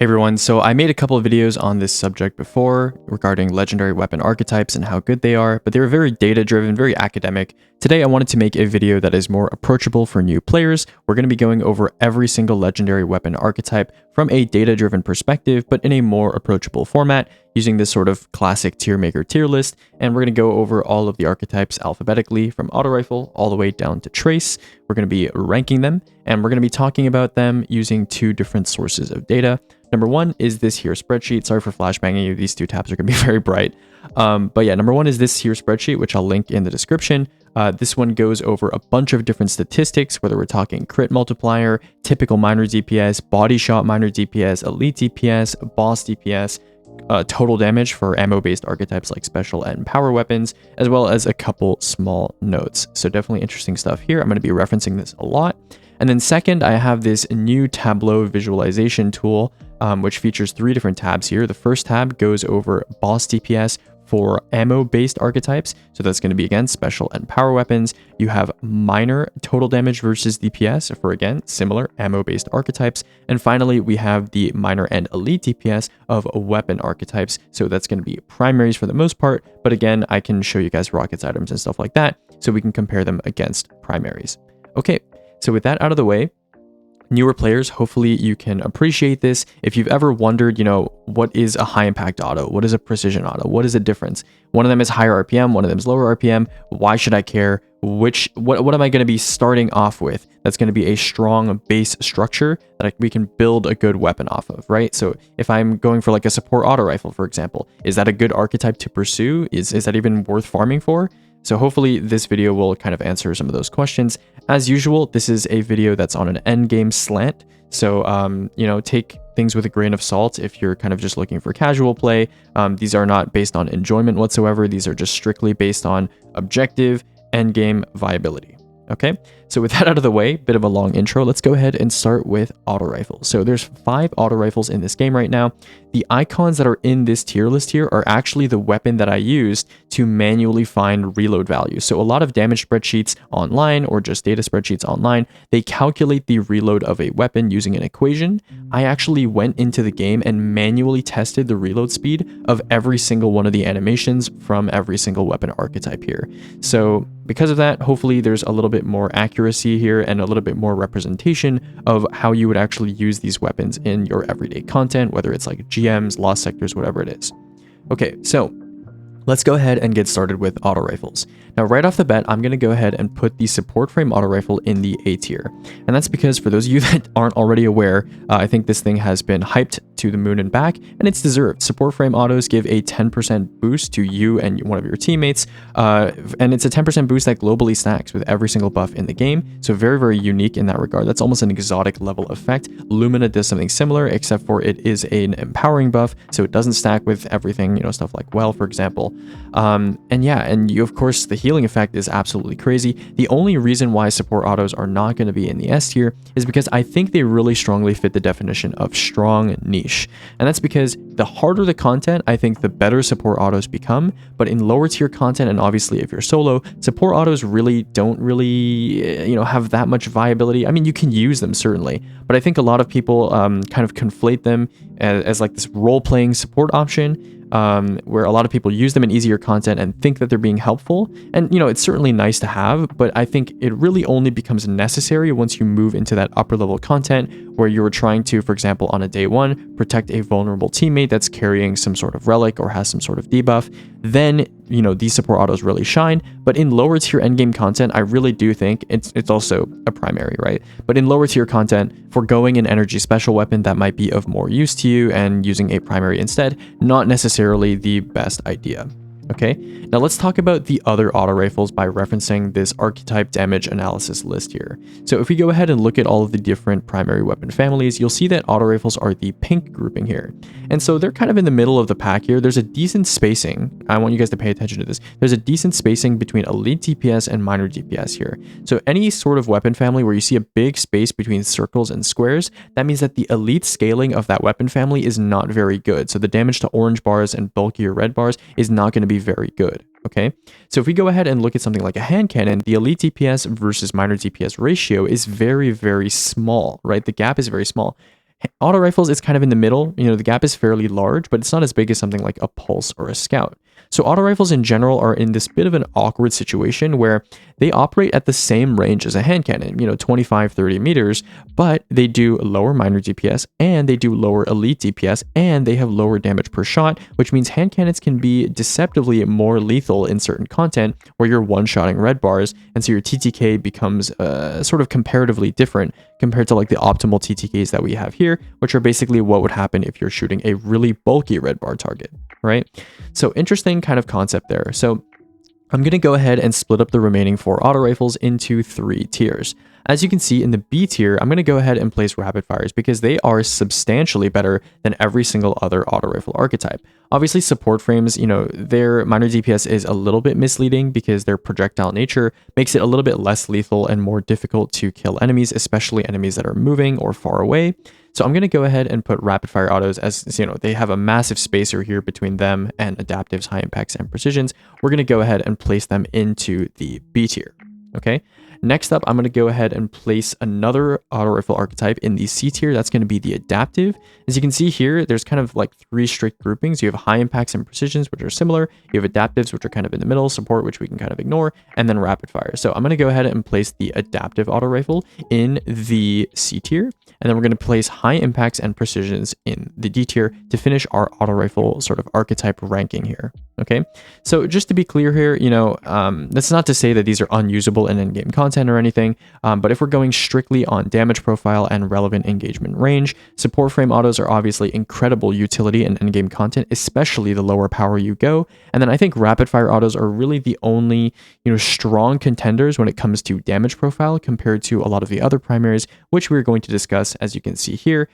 Hey everyone, so I made a couple of videos on this subject before regarding legendary weapon archetypes and how good they are, but they were very data driven, very academic. Today I wanted to make a video that is more approachable for new players. We're going to be going over every single legendary weapon archetype from a data driven perspective, but in a more approachable format using this sort of classic tier maker tier list. And we're going to go over all of the archetypes alphabetically from auto rifle all the way down to trace. We're going to be ranking them and we're going to be talking about them using two different sources of data. Number one is this here spreadsheet. Sorry for flashbanging you. These two tabs are going to be very bright. But yeah, number one is this here spreadsheet, which I'll link in the description. This one goes over a bunch of different statistics, whether we're talking crit multiplier, typical minor DPS, body shot minor DPS, elite DPS, boss DPS, total damage for ammo-based archetypes like special and power weapons, as well as a couple small notes. So definitely interesting stuff here. I'm going to be referencing this a lot. And then second, I have this new Tableau visualization tool, which features three different tabs here. The first tab goes over boss DPS for ammo-based archetypes. So that's going to be, again, special and power weapons. You have minor total damage versus DPS for, again, similar ammo-based archetypes. And finally, we have the minor and elite DPS of weapon archetypes. So that's going to be primaries for the most part. But again, I can show you guys rockets, items, and stuff like that, so we can compare them against primaries. Okay, so with that out of the way, newer players, hopefully you can appreciate this. If you've ever wondered, what is a high impact auto? What is a precision auto? What is the difference? One of them is higher RPM, one of them is lower RPM. Why should I care? What am I going to be starting off with? That's going to be a strong base structure that we can build a good weapon off of, right? So if I'm going for like a support auto rifle, for example, is that a good archetype to pursue? Is that even worth farming for? So hopefully this video will kind of answer some of those questions. As usual, this is a video that's on an end game slant. So, take things with a grain of salt if you're kind of just looking for casual play. These are not based on enjoyment whatsoever. These are just strictly based on objective end game viability. Okay, so with that out of the way, bit of a long intro, let's go ahead and start with auto rifles. So there's 5 auto rifles in this game right now. The icons that are in this tier list here are actually the weapon that I used to manually find reload values. So a lot of damage spreadsheets online or just data spreadsheets online, they calculate the reload of a weapon using an equation. I actually went into the game and manually tested the reload speed of every single one of the animations from every single weapon archetype here. So because of that, hopefully there's a little bit more accuracy here and a little bit more representation of how you would actually use these weapons in your everyday content, whether it's like GMs, lost sectors, whatever it is. Okay, so let's go ahead and get started with auto rifles. Now, right off the bat, I'm going to go ahead and put the support frame auto rifle in the A tier. And that's because for those of you that aren't already aware, I think this thing has been hyped to the moon and back, and it's deserved. Support frame autos give a 10% boost to you and one of your teammates. And it's a 10% boost that globally stacks with every single buff in the game. So very, very unique in that regard. That's almost an exotic level effect. Lumina does something similar, except for it is an empowering buff. So it doesn't stack with everything, stuff like well, for example. And you, of course, the healing effect is absolutely crazy. The only reason why support autos are not going to be in the S tier is because I think they really strongly fit the definition of strong niche. And that's because the harder the content, I think the better support autos become. But in lower tier content, and obviously if you're solo, support autos really don't have that much viability. I mean, you can use them certainly, but I think a lot of people kind of conflate them as like this role-playing support option. Where a lot of people use them in easier content and think that they're being helpful. And, it's certainly nice to have, but I think it really only becomes necessary once you move into that upper level content where you're trying to, for example, on a day 1, protect a vulnerable teammate that's carrying some sort of relic or has some sort of debuff. Then, these support autos really shine. But in lower tier endgame content, I really do think it's also a primary, right? But in lower tier content, foregoing an energy special weapon that might be of more use to you and using a primary instead, not necessarily the best idea. Okay, now let's talk about the other auto rifles by referencing this archetype damage analysis list here. So if we go ahead and look at all of the different primary weapon families, you'll see that auto rifles are the pink grouping here. And so they're kind of in the middle of the pack here. There's a decent spacing. I want you guys to pay attention to this. There's a decent spacing between elite DPS and minor DPS here. So any sort of weapon family where you see a big space between circles and squares, that means that the elite scaling of that weapon family is not very good. So the damage to orange bars and bulkier red bars is not going to be very good. Okay, so if we go ahead and look at something like a hand cannon, the elite DPS versus minor DPS ratio is very, very small, right? The gap is very small. Auto rifles is kind of in the middle. You know, the gap is fairly large, but it's not as big as something like a Pulse or a Scout. So auto rifles in general are in this bit of an awkward situation where they operate at the same range as a hand cannon, 25, 30 meters, but they do lower minor DPS and they do lower elite DPS and they have lower damage per shot, which means hand cannons can be deceptively more lethal in certain content where you're one-shotting red bars, and so your TTK becomes sort of comparatively different compared to like the optimal TTKs that we have here, which are basically what would happen if you're shooting a really bulky red bar target, right? So interesting kind of concept there. So I'm going to go ahead and split up the remaining 4 auto rifles into 3 tiers. As you can see in the B tier, I'm going to go ahead and place rapid fires because they are substantially better than every single other auto rifle archetype. Obviously, support frames, their minor DPS is a little bit misleading because their projectile nature makes it a little bit less lethal and more difficult to kill enemies, especially enemies that are moving or far away. So I'm going to go ahead and put rapid fire autos as, they have a massive spacer here between them and adaptives, high impacts, and precisions. We're going to go ahead and place them into the B tier. Okay. Next up, I'm going to go ahead and place another auto rifle archetype in the C tier. That's going to be the adaptive. As you can see here, there's kind of like 3 strict groupings. You have high impacts and precisions, which are similar. You have adaptives, which are kind of in the middle, support, which we can kind of ignore, and then rapid fire. So I'm going to go ahead and place the adaptive auto rifle in the C tier. And then we're going to place high impacts and precisions in the D tier to finish our auto rifle sort of archetype ranking here. Okay. So just to be clear here, that's not to say that these are unusable in in-game content or anything, but if we're going strictly on damage profile and relevant engagement range, support frame autos are obviously incredible utility in in-game content, especially the lower power you go. And then I think rapid fire autos are really the only, strong contenders when it comes to damage profile compared to a lot of the other primaries, which we're going to discuss, as you can see here.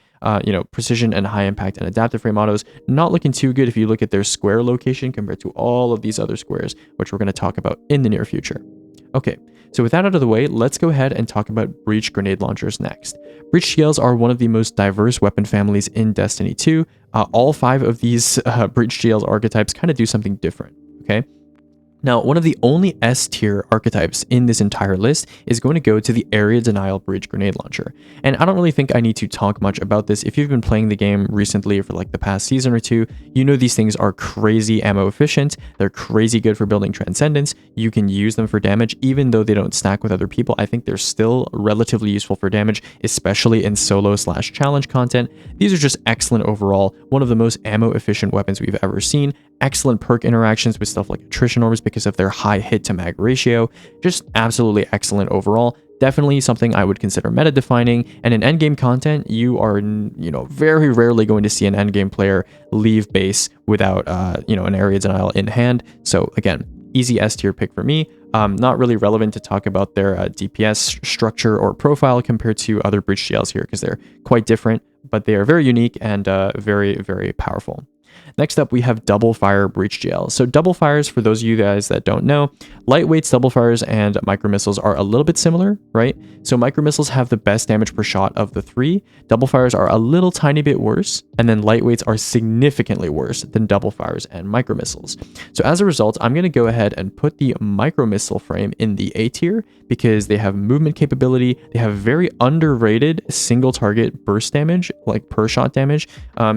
Precision and high impact and adaptive frame autos not looking too good if you look at their square location compared to all of these other squares, which we're going to talk about in the near future. Okay, so with that out of the way, let's go ahead and talk about Breech grenade launchers next. Breech GLs are one of the most diverse weapon families in Destiny 2. All 5 of these Breech GLs archetypes kind of do something different, okay? Now, one of the only S tier archetypes in this entire list is going to go to the Area Denial Breech Grenade Launcher. And I don't really think I need to talk much about this. If you've been playing the game recently for like the past season or 2, these things are crazy ammo efficient. They're crazy good for building Transcendence. You can use them for damage, even though they don't stack with other people. I think they're still relatively useful for damage, especially in solo/challenge content. These are just excellent overall. One of the most ammo efficient weapons we've ever seen. Excellent perk interactions with stuff like attrition orbs because of their high hit to mag ratio. Just absolutely excellent overall. Definitely something I would consider meta defining. And in endgame content, you are, very rarely going to see an endgame player leave base without, an area denial in hand. So again, easy S tier pick for me. Not really relevant to talk about their DPS structure or profile compared to other Breech GLs here because they're quite different, but they are very unique and very, very powerful. Next up, we have double fire Breech GL. So double fires, for those of you guys that don't know, lightweights, double fires, and micro missiles are a little bit similar, right? So micro missiles have the best damage per shot of the 3. Double fires are a little tiny bit worse, and then lightweights are significantly worse than double fires and micro missiles. So as a result, I'm going to go ahead and put the micro missile frame in the A tier because they have movement capability. They have very underrated single target burst damage, like per shot damage,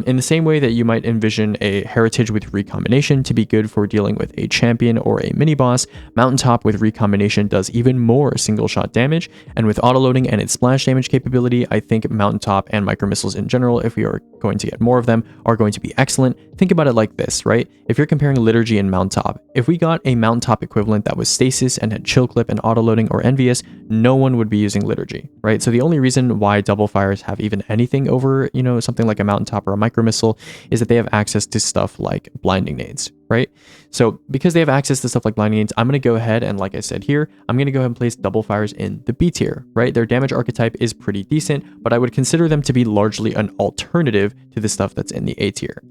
in the same way that you might envision a heritage with recombination to be good for dealing with a champion or a mini boss. Mountaintop with recombination does even more single shot damage, and with autoloading and its splash damage capability, I think Mountaintop and micro missiles in general, if we are going to get more of them, are going to be excellent. Think about it like this, right? If you're comparing Liturgy and Mountaintop, if we got a Mountaintop equivalent that was stasis and had chill clip and autoloading or envious, no one would be using Liturgy, right? So the only reason why double fires have even anything over, something like a Mountaintop or a micro missile is that they have access to stuff like blinding nades, right? So because they have access to stuff like blinding nades, I'm going to go ahead and, like I said here, I'm going to go ahead and place double fires in the B tier, right? Their damage archetype is pretty decent, but I would consider them to be largely an alternative to the stuff that's in the A tier.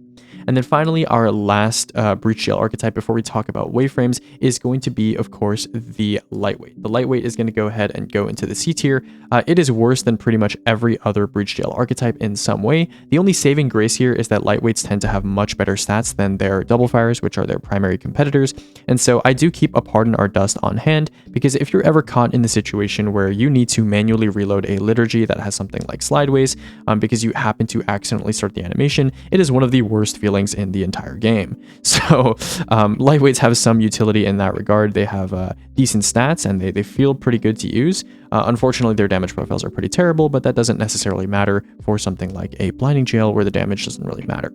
And then finally, our last Breech GL archetype before we talk about waveframes is going to be, of course, the lightweight. The lightweight is going to go ahead and go into the C tier. It is worse than pretty much every other Breech GL archetype in some way. The only saving grace here is that lightweights tend to have much better stats than their double fires, which are their primary competitors. And so I do keep a Pardon Our Dust on hand, because if you're ever caught in the situation where you need to manually reload a liturgy that has something like slideways because you happen to accidentally start the animation, it is one of the worst feelings in the entire game. So lightweights have some utility in that regard. They have decent stats and they feel pretty good to use. Unfortunately, their damage profiles are pretty terrible, but that doesn't necessarily matter for something like a Blinding GL where the damage doesn't really matter.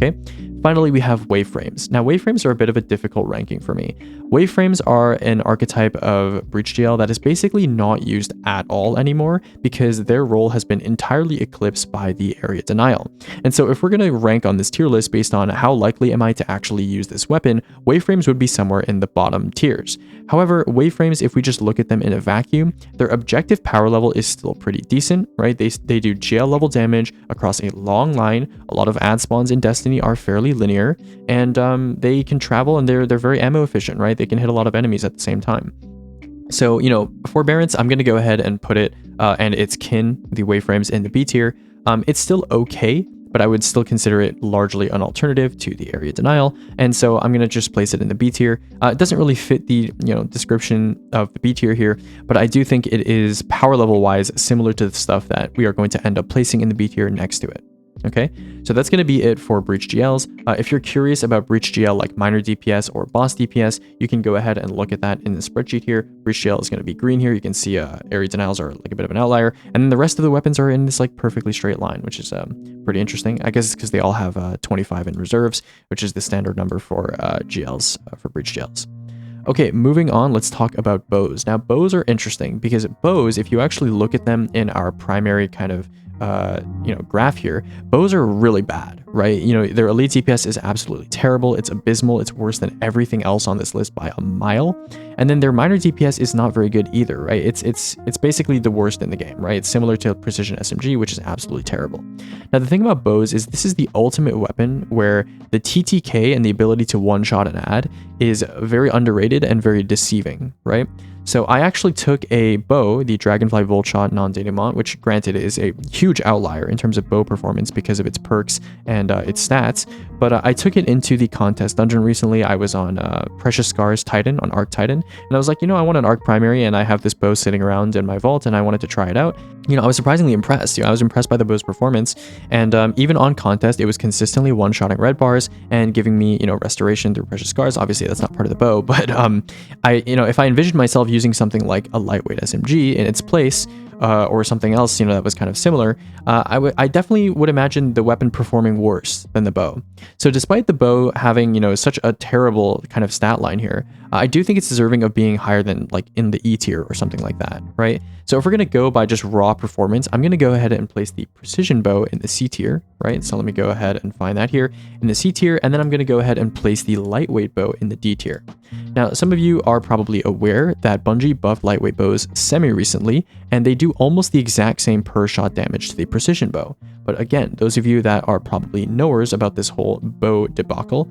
Okay. Finally, we have waveframes. Now, waveframes are a bit of a difficult ranking for me. Waveframes are an archetype of Breech GL that is basically not used at all anymore because their role has been entirely eclipsed by the area denial. And so if we're going to rank on this tier list based on how likely am I to actually use this weapon, waveframes would be somewhere in the bottom tiers. However, waveframes, if we just look at them in a vacuum, their objective power level is still pretty decent, right? They do GL level damage across a long line. A lot of ad spawns in Destiny are fairly linear, and they can travel, and they're very ammo efficient, right? They can hit a lot of enemies at the same time. So, you know, forbearance, I'm going to go ahead and put it and its kin, the waveframes, in the B tier. It's still okay, but I would still consider it largely an alternative to the area denial, and so I'm going to just place it in the B tier. It doesn't really fit the description of the B tier here, but I do think it is power level wise similar to the stuff that we are going to end up placing in the B tier next to it. Okay, so that's going to be it for Breech GLs. If you're curious about Breech GL like minor DPS or boss DPS, you can go ahead and look at that in the spreadsheet here. Breech GL is going to be green here. You can see area denials are like a bit of an outlier, and then the rest of the weapons are in this like perfectly straight line, which is pretty interesting. I guess it's because they all have 25 in reserves, which is the standard number for GLs, for Breech GLs. Okay, moving on, let's talk about bows. Now, bows are interesting because bows, if you actually look at them in our primary kind of graph here, bows are really bad, right? Their elite DPS is absolutely terrible. It's abysmal. It's worse than everything else on this list by a mile. And then their minor DPS is not very good either, right? It's basically the worst in the game, right? It's similar to precision SMG, which is absolutely terrible. Now, the thing about bows is this is the ultimate weapon where the TTK and the ability to one-shot an ad is very underrated and very deceiving, right? So I actually took a bow, the Dragonfly Voltshot non-denouement, which granted is a huge outlier in terms of bow performance because of its perks and its stats, but I took it into the contest dungeon recently. I was on Precious Scars Titan, on Arc Titan, and I was like, I want an Arc primary, and I have this bow sitting around in my vault, and I wanted to try it out. I was surprisingly impressed. I was impressed by the bow's performance, and even on contest, it was consistently one-shotting red bars and giving me, restoration through Precious Scars. Obviously, that's not part of the bow, but if I envisioned myself using something like a lightweight SMG in its place, or something else, that was kind of similar, I definitely would imagine the weapon performing worse than the bow. So despite the bow having, such a terrible kind of stat line here, I do think it's deserving of being higher than like in the E tier or something like that, right? So if we're going to go by just raw performance, I'm going to go ahead and place the precision bow in the C tier, right? So let me go ahead and find that here in the C tier, and then I'm going to go ahead and place the lightweight bow in the D tier. Now, some of you are probably aware that Bungie buffed lightweight bows semi-recently, and they do almost the exact same per shot damage to the precision bow. But again, those of you that are probably knowers about this whole bow debacle,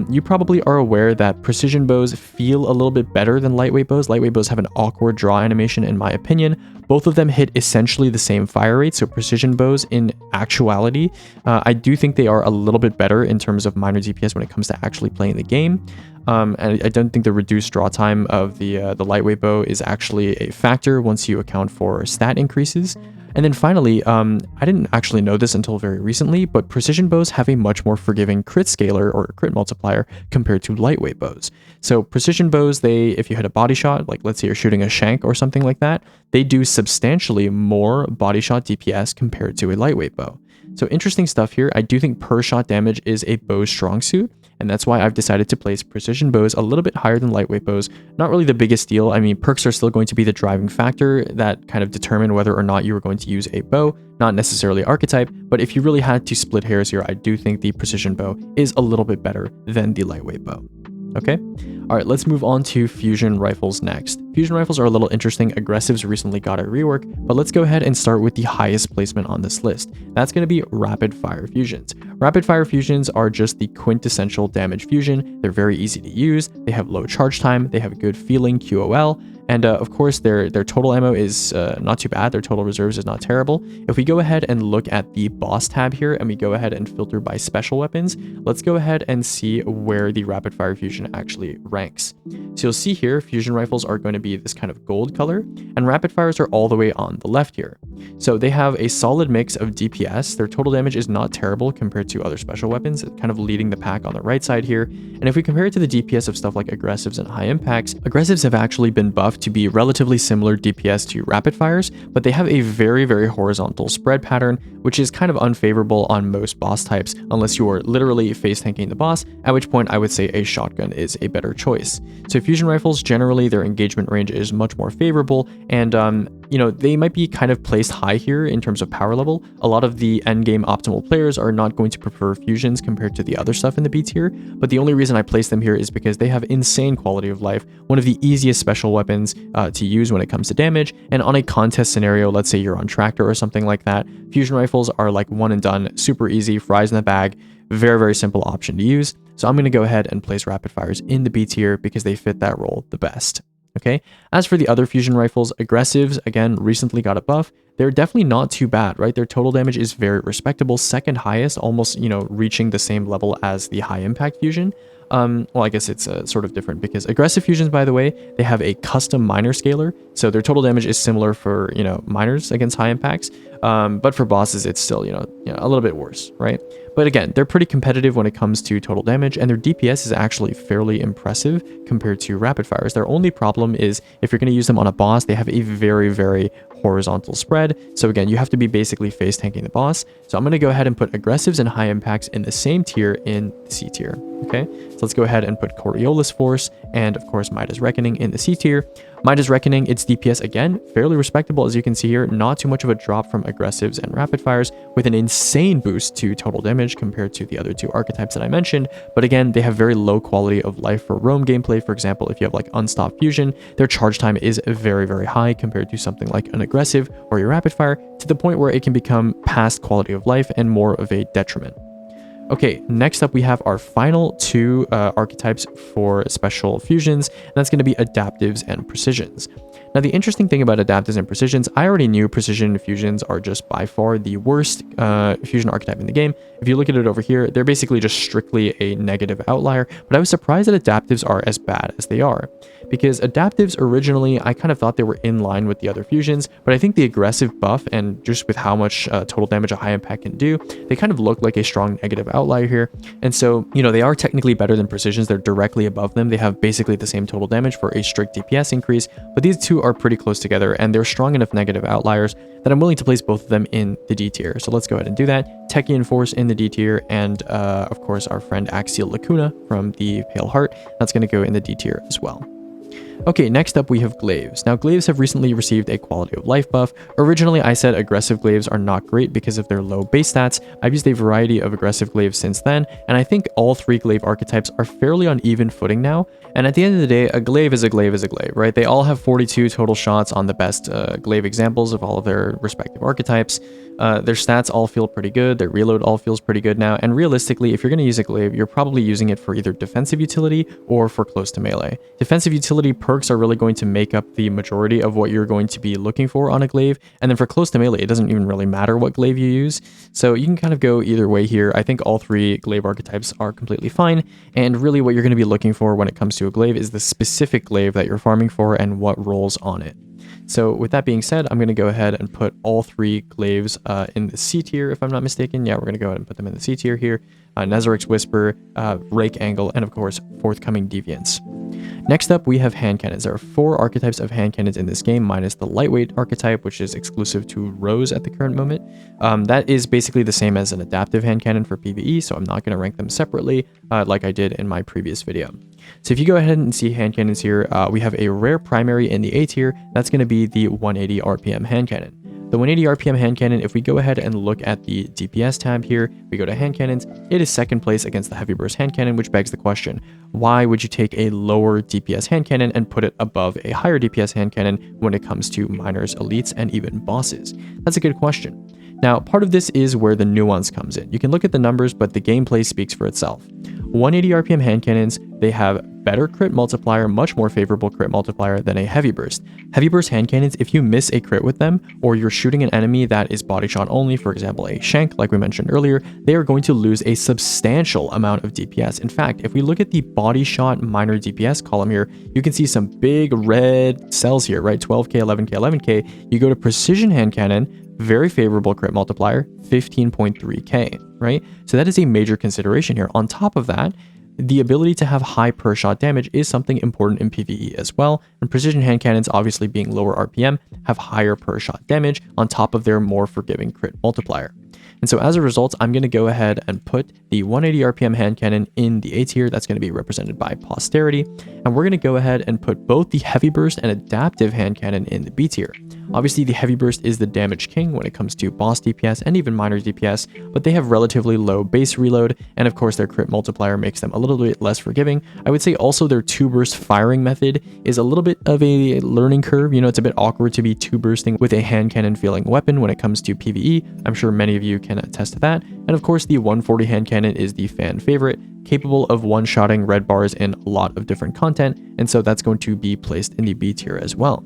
you probably are aware that precision bows feel a little bit better than lightweight bows. Lightweight bows have an awkward draw animation, in my opinion. Both of them hit essentially the same fire rate, so precision bows, in actuality, I do think they are a little bit better in terms of minor DPS when it comes to actually playing the game. And I don't think the reduced draw time of the lightweight bow is actually a factor once you account for stat increases. And then finally, I didn't actually know this until very recently, but precision bows have a much more forgiving crit scaler or crit multiplier compared to lightweight bows. So precision bows, if you hit a body shot, like let's say you're shooting a shank or something like that, they do substantially more body shot DPS compared to a lightweight bow. So interesting stuff here. I do think per shot damage is a bow's strong suit, and that's why I've decided to place precision bows a little bit higher than lightweight bows. Not really the biggest deal. I mean, perks are still going to be the driving factor that kind of determine whether or not you are going to use a bow, not necessarily archetype, but if you really had to split hairs here, I do think the precision bow is a little bit better than the lightweight bow. Okay? All right, let's move on to fusion rifles next. Fusion rifles are a little interesting. Aggressives recently got a rework, but let's go ahead and start with the highest placement on this list. That's going to be rapid fire fusions. Rapid fire fusions are just the quintessential damage fusion. They're very easy to use. They have low charge time. They have a good feeling QOL. And of course, their total ammo is not too bad. Their total reserves is not terrible. If we go ahead and look at the boss tab here and we go ahead and filter by special weapons, let's go ahead and see where the rapid fire fusion actually ranks. So you'll see here, fusion rifles are going to be this kind of gold color, and rapid fires are all the way on the left here. So they have a solid mix of DPS. Their total damage is not terrible compared to other special weapons, kind of leading the pack on the right side here. And if we compare it to the DPS of stuff like aggressives and high impacts, aggressives have actually been buffed to be relatively similar DPS to rapid fires, but they have a very, very horizontal spread pattern, which is kind of unfavorable on most boss types unless you are literally face tanking the boss, at which point I would say a shotgun is a better choice. So fusion rifles, generally their engagement range is much more favorable, and you know, they might be kind of placed high here in terms of power level. A lot of the endgame optimal players are not going to prefer fusions compared to the other stuff in the B tier, but the only reason I place them here is because they have insane quality of life, one of the easiest special weapons to use when it comes to damage, and on a contest scenario, let's say you're on tractor or something like that, fusion rifles are like one and done, super easy, fries in the bag, very, very simple option to use. So I'm going to go ahead and place rapid fires in the B tier because they fit that role the best. Okay, as for the other fusion rifles, aggressives, again, recently got a buff. They're definitely not too bad, right? Their total damage is very respectable, second highest, almost, you know, reaching the same level as the high impact fusion. Well, I guess it's sort of different because aggressive fusions, by the way, they have a custom miner scaler. So their total damage is similar for, you know, miners against high impacts. But for bosses, it's still, you know, a little bit worse, right? But again, they're pretty competitive when it comes to total damage, and their DPS is actually fairly impressive compared to rapid fires. Their only problem is if you're going to use them on a boss, they have a very, very horizontal spread. So again, you have to be basically face tanking the boss. So I'm going to go ahead and put aggressives and high impacts in the same tier in the C tier. Okay, so let's go ahead and put Coriolis Force and of course Midas Reckoning in the C tier. Midas Reckoning, its DPS again, fairly respectable as you can see here, not too much of a drop from aggressives and rapid fires, with an insane boost to total damage compared to the other two archetypes that I mentioned. But again, they have very low quality of life for roam gameplay. For example, if you have like unstopped fusion, their charge time is very, very high compared to something like an aggressive or your rapid fire, to the point where it can become past quality of life and more of a detriment. Okay, next up we have our final two archetypes for special fusions, and that's going to be adaptives and precisions. Now, the interesting thing about adaptives and precisions, I already knew precision fusions are just by far the worst fusion archetype in the game. If you look at it over here, they're basically just strictly a negative outlier, but I was surprised that adaptives are as bad as they are. Because adaptives originally, I kind of thought they were in line with the other fusions, but I think the aggressive buff and just with how much total damage a high impact can do, they kind of look like a strong negative outlier here. And so, you know, they are technically better than precisions. They're directly above them. They have basically the same total damage for a strict DPS increase, but these two are pretty close together and they're strong enough negative outliers that I'm willing to place both of them in the D tier. So let's go ahead and do that. Techian Force in the D tier, and of course our friend Axial Lacuna from the Pale Heart, that's going to go in the D tier as well. Okay, next up we have Glaives. Now, Glaives have recently received a quality of life buff. Originally, I said aggressive Glaives are not great because of their low base stats. I've used a variety of aggressive Glaives since then, and I think all three Glaive archetypes are fairly on even footing now. And at the end of the day, a Glaive is a Glaive is a Glaive, right? They all have 42 total shots on the best Glaive examples of all of their respective archetypes. Their stats all feel pretty good. Their reload all feels pretty good now. And realistically, if you're going to use a Glaive, you're probably using it for either defensive utility or for close to melee. Defensive utility perks are really going to make up the majority of what you're going to be looking for on a Glaive. And then for close to melee, it doesn't even really matter what Glaive you use. So you can kind of go either way here. I think all three Glaive archetypes are completely fine. And really what you're going to be looking for when it comes to a Glaive is the specific Glaive that you're farming for and what rolls on it. So with that being said, I'm going to go ahead and put all three Glaives in the C tier, if I'm not mistaken. Yeah, we're going to go ahead and put them in the C tier here. Nezaric's Whisper, Rake Angle, and of course, Forthcoming Deviance. Next up, we have hand cannons. There are 4 archetypes of hand cannons in this game, minus the lightweight archetype, which is exclusive to Rose at the current moment. That is basically the same as an adaptive hand cannon for PvE, so I'm not going to rank them separately like I did in my previous video. So if you go ahead and see hand cannons here, we have a rare primary in the A tier. That's going to be the 180 RPM hand cannon. The 180 RPM hand cannon, if we go ahead and look at the DPS tab here, we go to hand cannons, it is second place against the heavy burst hand cannon, which begs the question, why would you take a lower DPS hand cannon and put it above a higher DPS hand cannon when it comes to minors, elites, and even bosses? That's a good question. Now, part of this is where the nuance comes in. You can look at the numbers, but the gameplay speaks for itself. 180 RPM hand cannons, they have better crit multiplier, much more favorable crit multiplier than a heavy burst. Heavy burst hand cannons, if you miss a crit with them, or you're shooting an enemy that is body shot only, for example, a shank, like we mentioned earlier, they are going to lose a substantial amount of DPS. In fact, if we look at the body shot minor DPS column here, you can see some big red cells here, right? 12k, 11k, 11k. You go to precision hand cannon, very favorable crit multiplier, 15.3k, right? So that is a major consideration here. On top of that, the ability to have high per shot damage is something important in PvE as well, and precision hand cannons, obviously being lower RPM, have higher per shot damage on top of their more forgiving crit multiplier. And so as a result, I'm going to go ahead and put the 180 RPM hand cannon in the A tier. That's going to be represented by posterity. And we're going to go ahead and put both the heavy burst and adaptive hand cannon in the B tier. Obviously, the heavy burst is the damage king when it comes to boss DPS and even minor DPS, but they have relatively low base reload, and of course their crit multiplier makes them a little bit less forgiving. I would say also their two burst firing method is a little bit of a learning curve. You know, it's a bit awkward to be two bursting with a hand cannon feeling weapon when it comes to PvE. I'm sure many of you can attest to that. And of course, the 140 hand cannon is the fan favorite, capable of one-shotting red bars in a lot of different content, and so that's going to be placed in the B tier as well.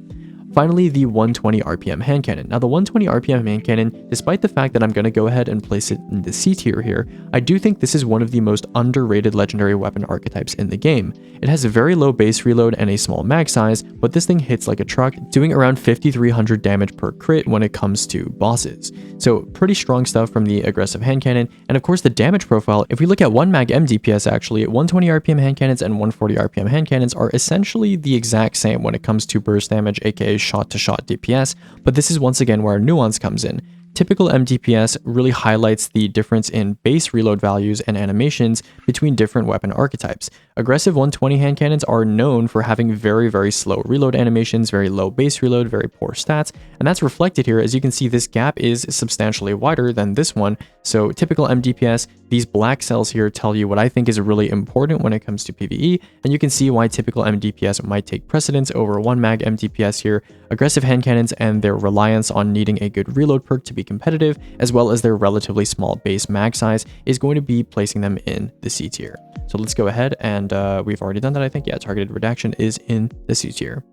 Finally, the 120 RPM hand cannon. Now, the 120 RPM hand cannon, despite the fact that I'm going to go ahead and place it in the C tier here, I do think this is one of the most underrated legendary weapon archetypes in the game. It has a very low base reload and a small mag size, but this thing hits like a truck, doing around 5,300 damage per crit when it comes to bosses. So pretty strong stuff from the aggressive hand cannon. And of course, the damage profile, if we look at 1 mag M DPS, actually, 120 RPM hand cannons and 140 RPM hand cannons are essentially the exact same when it comes to burst damage, aka shot-to-shot DPS, but this is once again where nuance comes in. Typical MDPS really highlights the difference in base reload values and animations between different weapon archetypes. Aggressive 120 hand cannons are known for having very, very slow reload animations, very low base reload, very poor stats, and that's reflected here. As you can see, this gap is substantially wider than this one. So typical MDPS, these black cells here tell you what I think is really important when it comes to PvE, and you can see why typical MDPS might take precedence over 1 mag MDPS here. Aggressive hand cannons and their reliance on needing a good reload perk to be competitive, as well as their relatively small base mag size, is going to be placing them in the C tier. So let's go ahead and we've already done that, I think. Yeah, targeted redaction is in the C tier.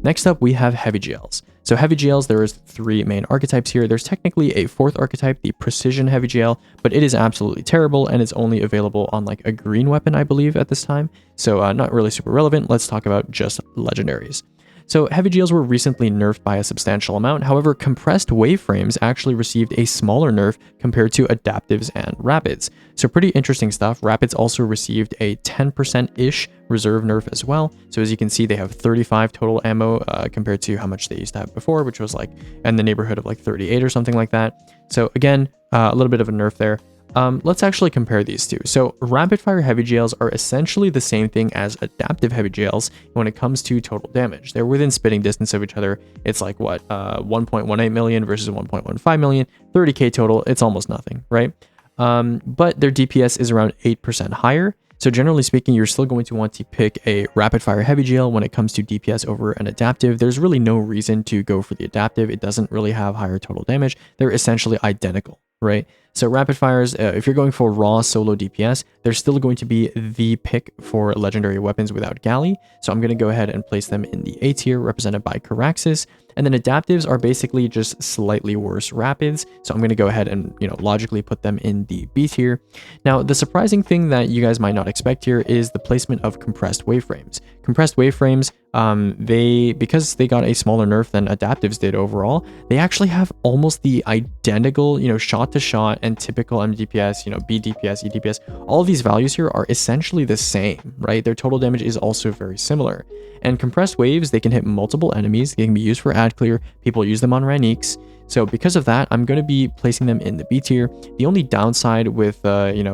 Next up, we have heavy GLs. So heavy GLs, there is 3 main archetypes here. There's technically a 4th archetype, the precision heavy GL, but it is absolutely terrible and it's only available on like a green weapon, I believe, at this time. So not really super relevant. Let's talk about just legendaries. So heavy GLs were recently nerfed by a substantial amount. However, compressed waveframes actually received a smaller nerf compared to adaptives and rapids. So pretty interesting stuff. Rapids also received a 10%-ish reserve nerf as well. So as you can see, they have 35 total ammo compared to how much they used to have before, which was like in the neighborhood of like 38 or something like that. So again, a little bit of a nerf there. Let's actually compare these two. So rapid fire heavy GLs are essentially the same thing as adaptive heavy GLs when it comes to total damage. They're within spitting distance of each other. It's like what, 1.18 million versus 1.15 million, 30k total. It's almost nothing, right? But their DPS is around 8% higher. So generally speaking, you're still going to want to pick a rapid fire heavy GL when it comes to DPS over an adaptive. There's really no reason to go for the adaptive. It doesn't really have higher total damage. They're essentially identical, right? So rapid fires, if you're going for raw solo DPS, they're still going to be the pick for legendary weapons without galley. So I'm going to go ahead and place them in the A tier, represented by Caraxes. And then adaptives are basically just slightly worse rapids. So I'm going to go ahead and, logically put them in the B tier. Now, the surprising thing that you guys might not expect here is the placement of compressed waveframes. Compressed waveframes, because they got a smaller nerf than adaptives did overall, they actually have almost the identical, shot to shot and typical MDPS, B DPS, E DPS. All of these values here are essentially the same, right? Their total damage is also very similar. And compressed waves, they can hit multiple enemies. They can be used for pad clear. People use them on Raniques. So because of that, I'm going to be placing them in the B tier. The only downside with,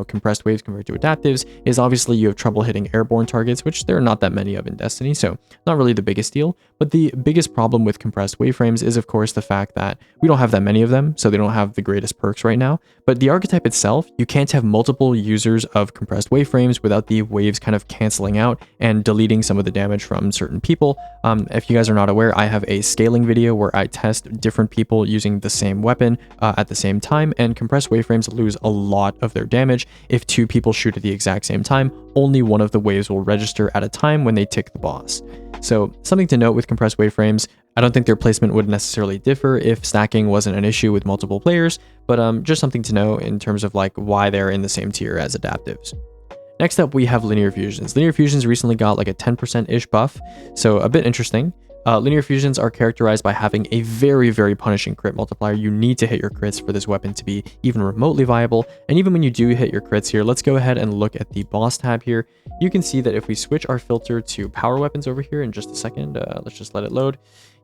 compressed waves compared to adaptives is obviously you have trouble hitting airborne targets, which there are not that many of in Destiny, so not really the biggest deal. But the biggest problem with compressed waveframes is, of course, the fact that we don't have that many of them, so they don't have the greatest perks right now. But the archetype itself, you can't have multiple users of compressed waveframes without the waves kind of canceling out and deleting some of the damage from certain people. If you guys are not aware, I have a scaling video where I test different people using the same weapon at the same time, and compressed waveframes lose a lot of their damage. If two people shoot at the exact same time, only one of the waves will register at a time when they tick the boss. So something to note with compressed waveframes, I don't think their placement would necessarily differ if stacking wasn't an issue with multiple players, but just something to know in terms of like why they're in the same tier as adaptives. Next up, we have linear fusions. Linear fusions recently got like a 10%-ish buff, so a bit interesting. Linear fusions are characterized by having a very, very punishing crit multiplier. You need to hit your crits for this weapon to be even remotely viable. And even when you do hit your crits here, let's go ahead and look at the boss tab here. You can see that if we switch our filter to power weapons over here in just a second, let's just let it load.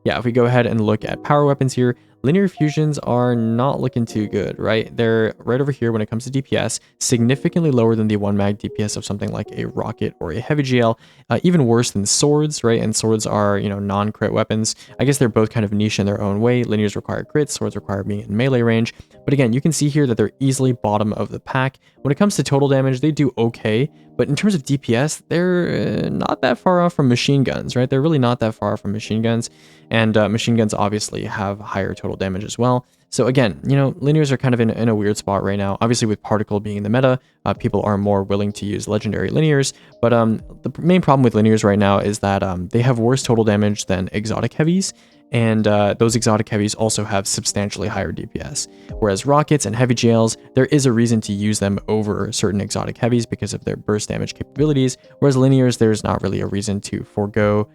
Yeah, if we go ahead and look at power weapons here, linear fusions are not looking too good, right? They're right over here when it comes to DPS, significantly lower than the 1 mag DPS of something like a rocket or a heavy GL, even worse than swords, right? And swords are, non-crit weapons. I guess they're both kind of niche in their own way. Linears require crits, swords require being in melee range. But again, you can see here that they're easily bottom of the pack. When it comes to total damage, they do okay, but in terms of DPS, they're not that far off from machine guns, right? They're really not that far from machine guns, and machine guns obviously have higher total damage as well. So again, linears are kind of in a weird spot right now. Obviously, with particle being in the meta, people are more willing to use legendary linears, but the main problem with linears right now is that they have worse total damage than exotic heavies, and those exotic heavies also have substantially higher DPS. Whereas rockets and heavy GLs, there is a reason to use them over certain exotic heavies because of their burst damage capabilities, whereas linears, there's not really a reason to forego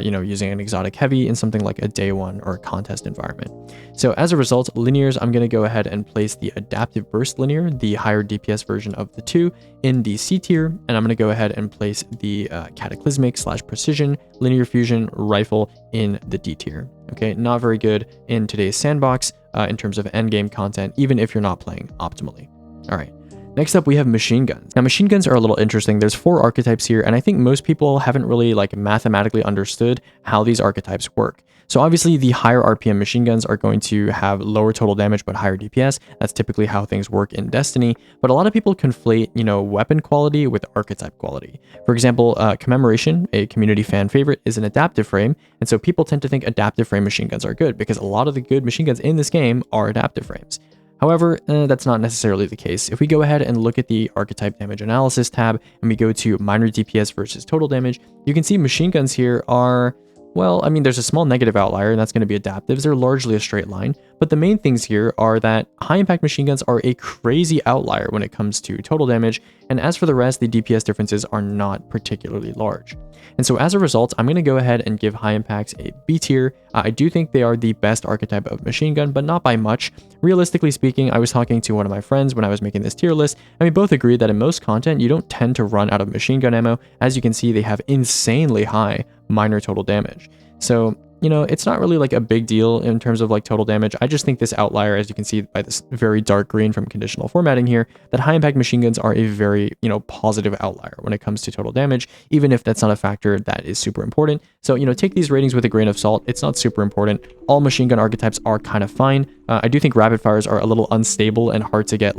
using an exotic heavy in something like a day one or a contest environment. So as a result, linears, I'm going to go ahead and place the adaptive burst linear, the higher DPS version of the two, in the C tier, and I'm going to go ahead and place the cataclysmic / precision linear fusion rifle in the D tier. Okay, not very good in today's sandbox in terms of endgame content, even if you're not playing optimally. All right. Next up, we have machine guns. Now, machine guns are a little interesting. There's 4 archetypes here, and I think most people haven't really mathematically understood how these archetypes work. So obviously, the higher RPM machine guns are going to have lower total damage but higher DPS. That's typically how things work in Destiny. But a lot of people conflate, weapon quality with archetype quality. For example, Commemoration, a community fan favorite, is an adaptive frame, and so people tend to think adaptive frame machine guns are good because a lot of the good machine guns in this game are adaptive frames. However, that's not necessarily the case. If we go ahead and look at the archetype damage analysis tab and we go to minor DPS versus total damage, you can see machine guns here are, well, I mean, there's a small negative outlier, and that's going to be adaptives. They're largely a straight line. But the main things here are that high impact machine guns are a crazy outlier when it comes to total damage. And as for the rest, the DPS differences are not particularly large. And so as a result, I'm going to go ahead and give high impacts a B tier. I do think they are the best archetype of machine gun, but not by much. Realistically speaking, I was talking to one of my friends when I was making this tier list, and we both agreed that in most content, you don't tend to run out of machine gun ammo. As you can see, they have insanely high minor total damage. So, it's not really a big deal in terms of total damage. I just think this outlier, as you can see by this very dark green from conditional formatting here, that high impact machine guns are a very, positive outlier when it comes to total damage, even if that's not a factor that is super important. So, take these ratings with a grain of salt. It's not super important. All machine gun archetypes are kind of fine. I do think rapid fires are a little unstable and hard to get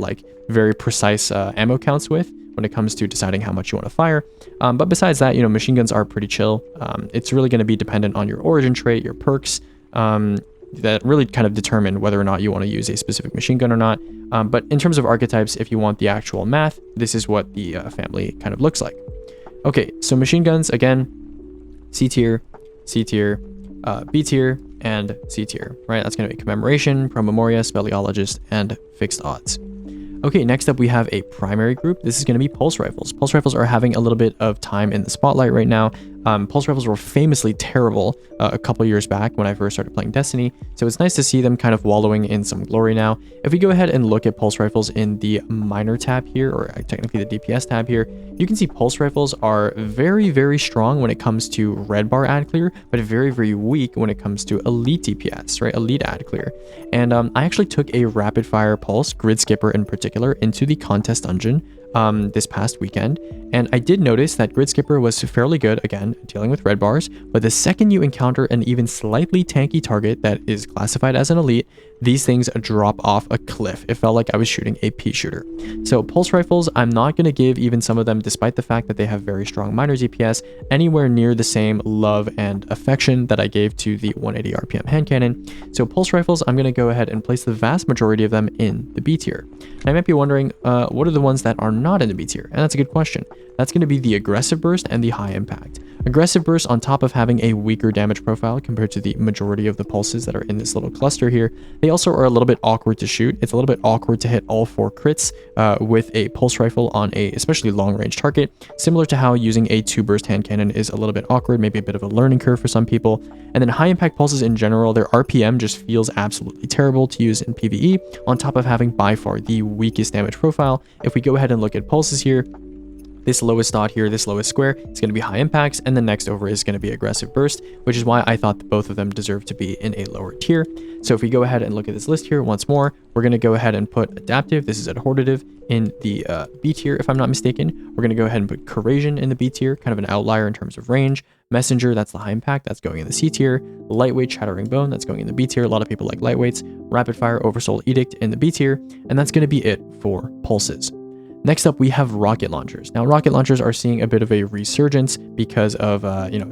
very precise ammo counts with when it comes to deciding how much you want to fire. But besides that, machine guns are pretty chill. It's really going to be dependent on your origin trait, your perks, that really kind of determine whether or not you want to use a specific machine gun or not. But in terms of archetypes, if you want the actual math, this is what the family kind of looks like. Okay, so machine guns, again, C tier, B tier, and C tier, right? That's going to be Commemoration, Promemoria, Speleologist, and Fixed Odds. Okay, next up we have a primary group. This is going to be pulse rifles. Pulse rifles are having a little bit of time in the spotlight right now. Pulse rifles were famously terrible a couple years back when I first started playing Destiny, so it's nice to see them kind of wallowing in some glory now. If we go ahead and look at pulse rifles in the minor tab here, or technically the DPS tab here, you can see pulse rifles are very strong when it comes to red bar ad clear, but very weak when it comes to elite DPS, right? Elite ad clear. And I actually took a rapid fire pulse, grid skipper in particular, into the contest dungeon this past weekend, and I did notice that grid skipper was fairly good, again dealing with red bars, but the second you encounter an even slightly tanky target that is classified as an elite, these things drop off a cliff. It felt like I was shooting a pea shooter. So pulse rifles, I'm not going to give even some of them, despite the fact that they have very strong minor DPS, anywhere near the same love and affection that I gave to the 180 RPM hand cannon. So pulse rifles, I'm going to go ahead and place the vast majority of them in the B tier. I might be wondering, what are the ones that are not in the B tier? And that's a good question. That's going to be the aggressive burst and the high impact. Aggressive burst, on top of having a weaker damage profile compared to the majority of the pulses that are in this little cluster here, they also are a little bit awkward to shoot. It's a little bit awkward to hit all 4 crits with a pulse rifle on a especially long range target, similar to how using a 2-burst hand cannon is a little bit awkward, maybe a bit of a learning curve for some people. And then high impact pulses in general, their RPM just feels absolutely terrible to use in PvE, on top of having by far the weakest damage profile. If we go ahead and look at pulses here, this lowest dot here, this lowest square, is going to be high impacts, and the next over is going to be aggressive burst, which is why I thought that both of them deserve to be in a lower tier. So if we go ahead and look at this list here once more, we're going to go ahead and put adaptive, this is adhortative, in the B tier if I'm not mistaken. We're going to go ahead and put corrasion in the B tier, kind of an outlier in terms of range. Messenger, that's the high impact, that's going in the C tier. Lightweight shattering bone, that's going in the B tier. A lot of people like lightweights. Rapid fire oversoul edict in the B tier, and that's going to be it for pulses. Next up, we have rocket launchers. Now, rocket launchers are seeing a bit of a resurgence because of,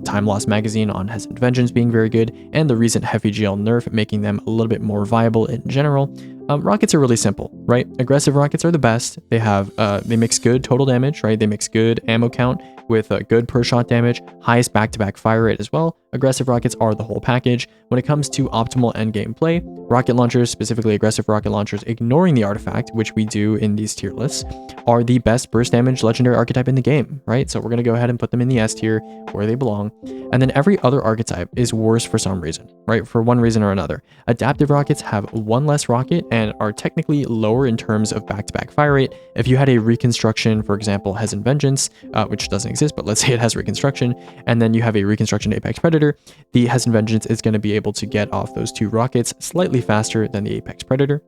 Time Lost Magazine on Hesitant Vengeance being very good, and the recent Heavy GL nerf making them a little bit more viable in general. Rockets are really simple, right? Aggressive rockets are the best. They have, they mix good total damage, right? They mix good ammo count with good per shot damage, highest back-to-back fire rate as well. Aggressive rockets are the whole package. When it comes to optimal endgame play, rocket launchers, specifically aggressive rocket launchers, ignoring the artifact, which we do in these tier lists, are the best burst damage legendary archetype in the game, right? So we're going to go ahead and put them in the S tier where they belong. And then every other archetype is worse for some reason, right? For one reason or another. Adaptive rockets have one less rocket and are technically lower in terms of back-to-back fire rate. If you had a reconstruction, for example, Hesitant Vengeance, which doesn't exist, but let's say it has reconstruction, and then you have a reconstruction Apex Predator, the Hesitant Vengeance is going to be able to get off those 2 rockets slightly faster than the Apex Predator.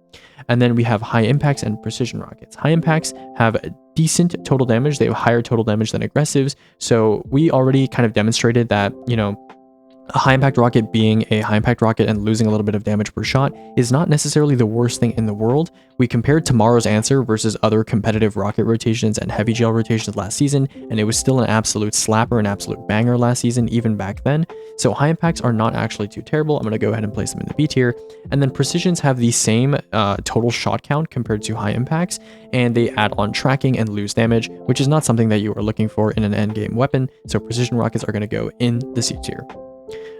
And then we have high impacts and precision rockets. High impacts have decent total damage. They have higher total damage than aggressives. So we already kind of demonstrated that, a high impact rocket being a high impact rocket and losing a little bit of damage per shot is not necessarily the worst thing in the world. We compared Tomorrow's Answer versus other competitive rocket rotations and heavy gel rotations last season, and it was still an absolute slapper, an absolute banger last season, even back then. So high impacts are not actually too terrible. I'm going to go ahead and place them in the B tier. And then precisions have the same total shot count compared to high impacts, and they add on tracking and lose damage, which is not something that you are looking for in an endgame weapon. So precision rockets are going to go in the C tier.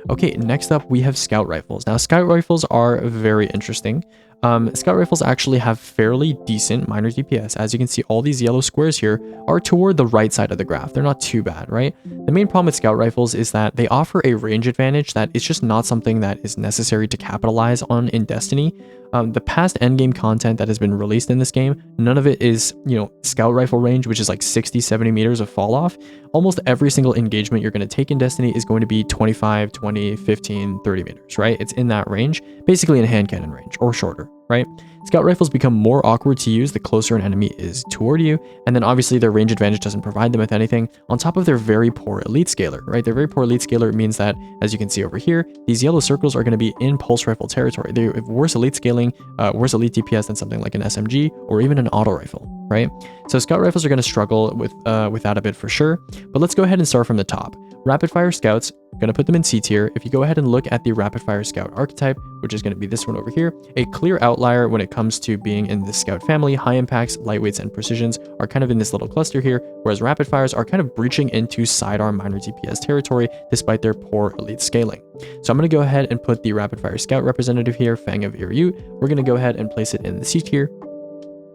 Okay, next up we have scout rifles. Now, scout rifles are very interesting. Scout rifles actually have fairly decent minor DPS. As you can see, all these yellow squares here are toward the right side of the graph. They're not too bad, right? The main problem with scout rifles is that they offer a range advantage that is just not something that is necessary to capitalize on in Destiny. The past endgame content that has been released in this game, none of it is, scout rifle range, which is like 60, 70 meters of fall off. Almost every single engagement you're going to take in Destiny is going to be 25, 20, 15, 30 meters, right? It's in that range, basically in hand cannon range or shorter, right? Scout rifles become more awkward to use the closer an enemy is toward you, and then obviously their range advantage doesn't provide them with anything, on top of their very poor elite scaler, right? Their very poor elite scaler means that, as you can see over here, these yellow circles are going to be in pulse rifle territory. They have worse elite scaling, worse elite DPS than something like an SMG or even an auto rifle, right? So scout rifles are going to struggle with that a bit for sure, but let's go ahead and start from the top. Rapid fire scouts, going to put them in C tier. If you go ahead and look at the rapid fire scout archetype, which is going to be this one over here, a clear outlier when it comes to being in the scout family. High impacts, lightweights, and precisions are kind of in this little cluster here, whereas rapid fires are kind of breaching into sidearm minor DPS territory despite their poor elite scaling. So I'm going to go ahead and put the rapid fire scout representative here, Fang of Irut. We're going to go ahead and place it in the C tier,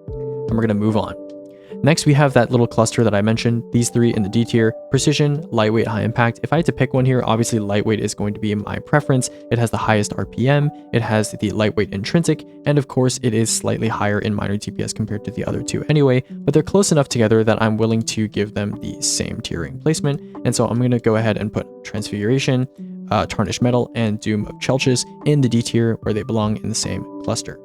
and we're going to move on. Next, we have that little cluster that I mentioned, these three in the D tier: precision, lightweight, high impact. If I had to pick one here, obviously lightweight is going to be my preference. It has the highest RPM, it has the lightweight intrinsic, and of course it is slightly higher in minor DPS compared to the other two anyway, but they're close enough together that I'm willing to give them the same tiering placement. And so I'm going to go ahead and put Transfiguration, Tarnished Metal, and Doom of Chelchis in the D tier where they belong in the same cluster.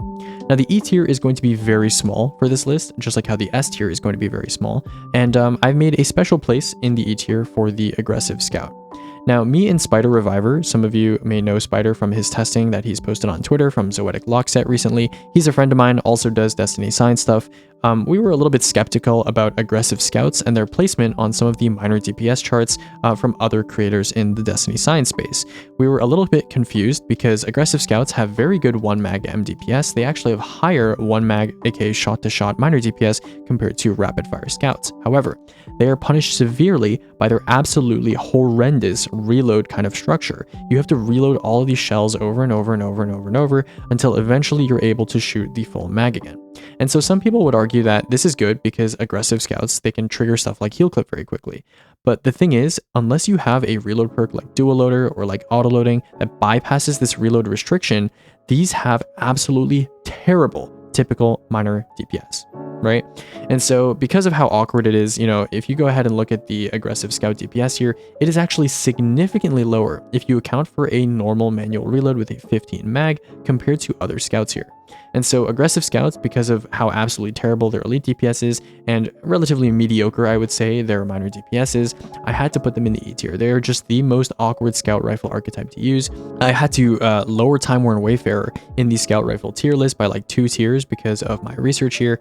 Now the E tier is going to be very small for this list, just like how the S tier is going to be very small, and I've made a special place in the E tier for the Aggressive Scout. Now, me and Spider Reviver, some of you may know Spider from his testing that he's posted on Twitter from Zoetic Lockset recently. He's a friend of mine, also does Destiny science stuff. We were a little bit skeptical about aggressive scouts and their placement on some of the minor DPS charts from other creators in the Destiny science space. We were a little bit confused because aggressive scouts have very good 1 mag MDPS. They actually have higher 1 mag, aka shot-to-shot minor DPS compared to rapid fire scouts. However, they are punished severely by their absolutely horrendous reload kind of structure. You have to reload all of these shells over and over and over and over and over until eventually you're able to shoot the full mag again. And so some people would argue that this is good because aggressive scouts, they can trigger stuff like heal clip very quickly. But the thing is, unless you have a reload perk like dual loader or like auto loading that bypasses this reload restriction, these have absolutely terrible typical minor DPS, right? And so because of how awkward it is, you know, if you go ahead and look at the aggressive scout DPS here, it is actually significantly lower if you account for a normal manual reload with a 15 mag compared to other scouts here. And so aggressive scouts, because of how absolutely terrible their elite DPS is and relatively mediocre, I would say, their minor DPS is, I had to put them in the E tier. They are just the most awkward scout rifle archetype to use. I had to lower Time Worn Wayfarer in the scout rifle tier list by like 2 tiers because of my research here.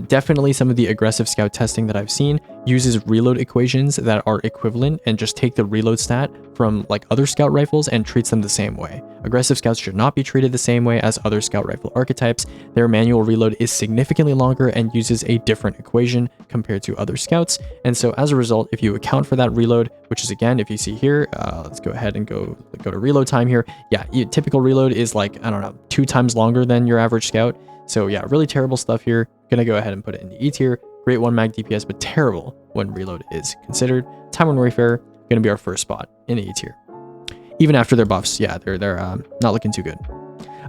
Definitely some of the aggressive scout testing that I've seen uses reload equations that are equivalent and just take the reload stat from like other scout rifles and treats them the same way. Aggressive scouts should not be treated the same way as other scout rifle archetypes. Their manual reload is significantly longer and uses a different equation compared to other scouts. And so as a result, if you account for that reload, which is again, if you see here, let's go ahead and go to reload time here. Yeah, typical reload is like, I don't know, 2 times longer than your average scout. So yeah, really terrible stuff here. Gonna go ahead and put it in the E tier. Great 1 mag DPS, but terrible when reload is considered. Time Worn Wayfarer, gonna be our first spot in the E tier. Even after their buffs, yeah, they're not looking too good.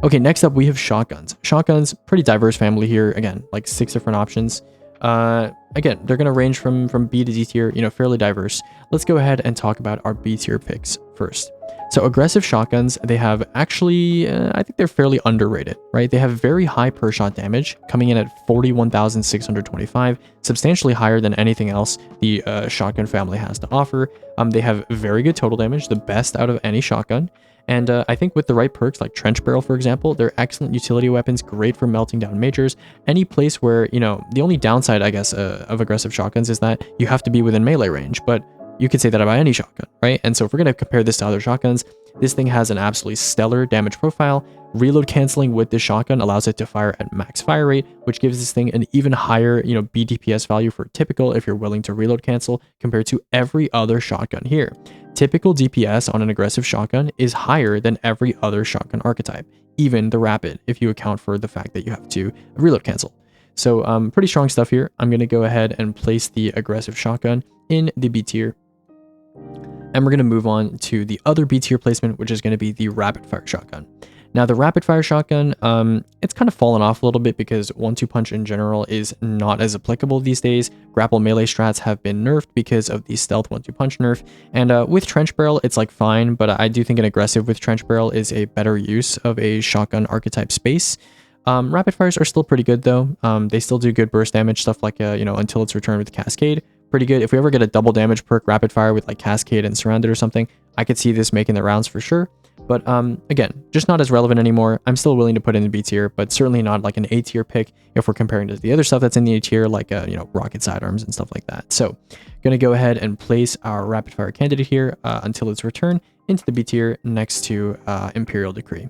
Okay, next up we have shotguns. Shotguns, pretty diverse family here. Again, like 6 different options. Again, they're gonna range from B to D tier, you know, fairly diverse. Let's go ahead and talk about our B tier picks first. So aggressive shotguns, they have actually, I think they're fairly underrated, right? They have very high per shot damage, coming in at 41,625, substantially higher than anything else the shotgun family has to offer. They have very good total damage, the best out of any shotgun. And I think with the right perks like Trench Barrel, for example, they're excellent utility weapons, great for melting down majors. Any place where, you know, the only downside, I guess, of aggressive shotguns is that you have to be within melee range, but you could say that about any shotgun, right? And so if we're going to compare this to other shotguns, this thing has an absolutely stellar damage profile. Reload canceling with this shotgun allows it to fire at max fire rate, which gives this thing an even higher, you know, BDPS value for typical if you're willing to reload cancel compared to every other shotgun here. Typical DPS on an aggressive shotgun is higher than every other shotgun archetype, even the rapid, if you account for the fact that you have to reload cancel. So pretty strong stuff here. I'm going to go ahead and place the aggressive shotgun in the B tier. And we're going to move on to the other B tier placement, which is going to be the rapid fire shotgun. Now the rapid fire shotgun, it's kind of fallen off a little bit because 1-2 punch in general is not as applicable these days. Grapple melee strats have been nerfed because of the stealth 1-2 punch nerf. And with Trench Barrel, it's like fine, but I do think an aggressive with Trench Barrel is a better use of a shotgun archetype space. Rapid fires are still pretty good though. They still do good burst damage, stuff like, you know, until its return with Cascade. Pretty good. If we ever get a double damage perk rapid fire with like Cascade and Surrounded or something, I could see this making the rounds for sure. But again, just not as relevant anymore. I'm still willing to put in the B tier, but certainly not like an A tier pick if we're comparing to the other stuff that's in the A tier, like you know, rocket sidearms and stuff like that. So gonna go ahead and place our rapid fire candidate here until its return into the B tier next to Imperial Decree.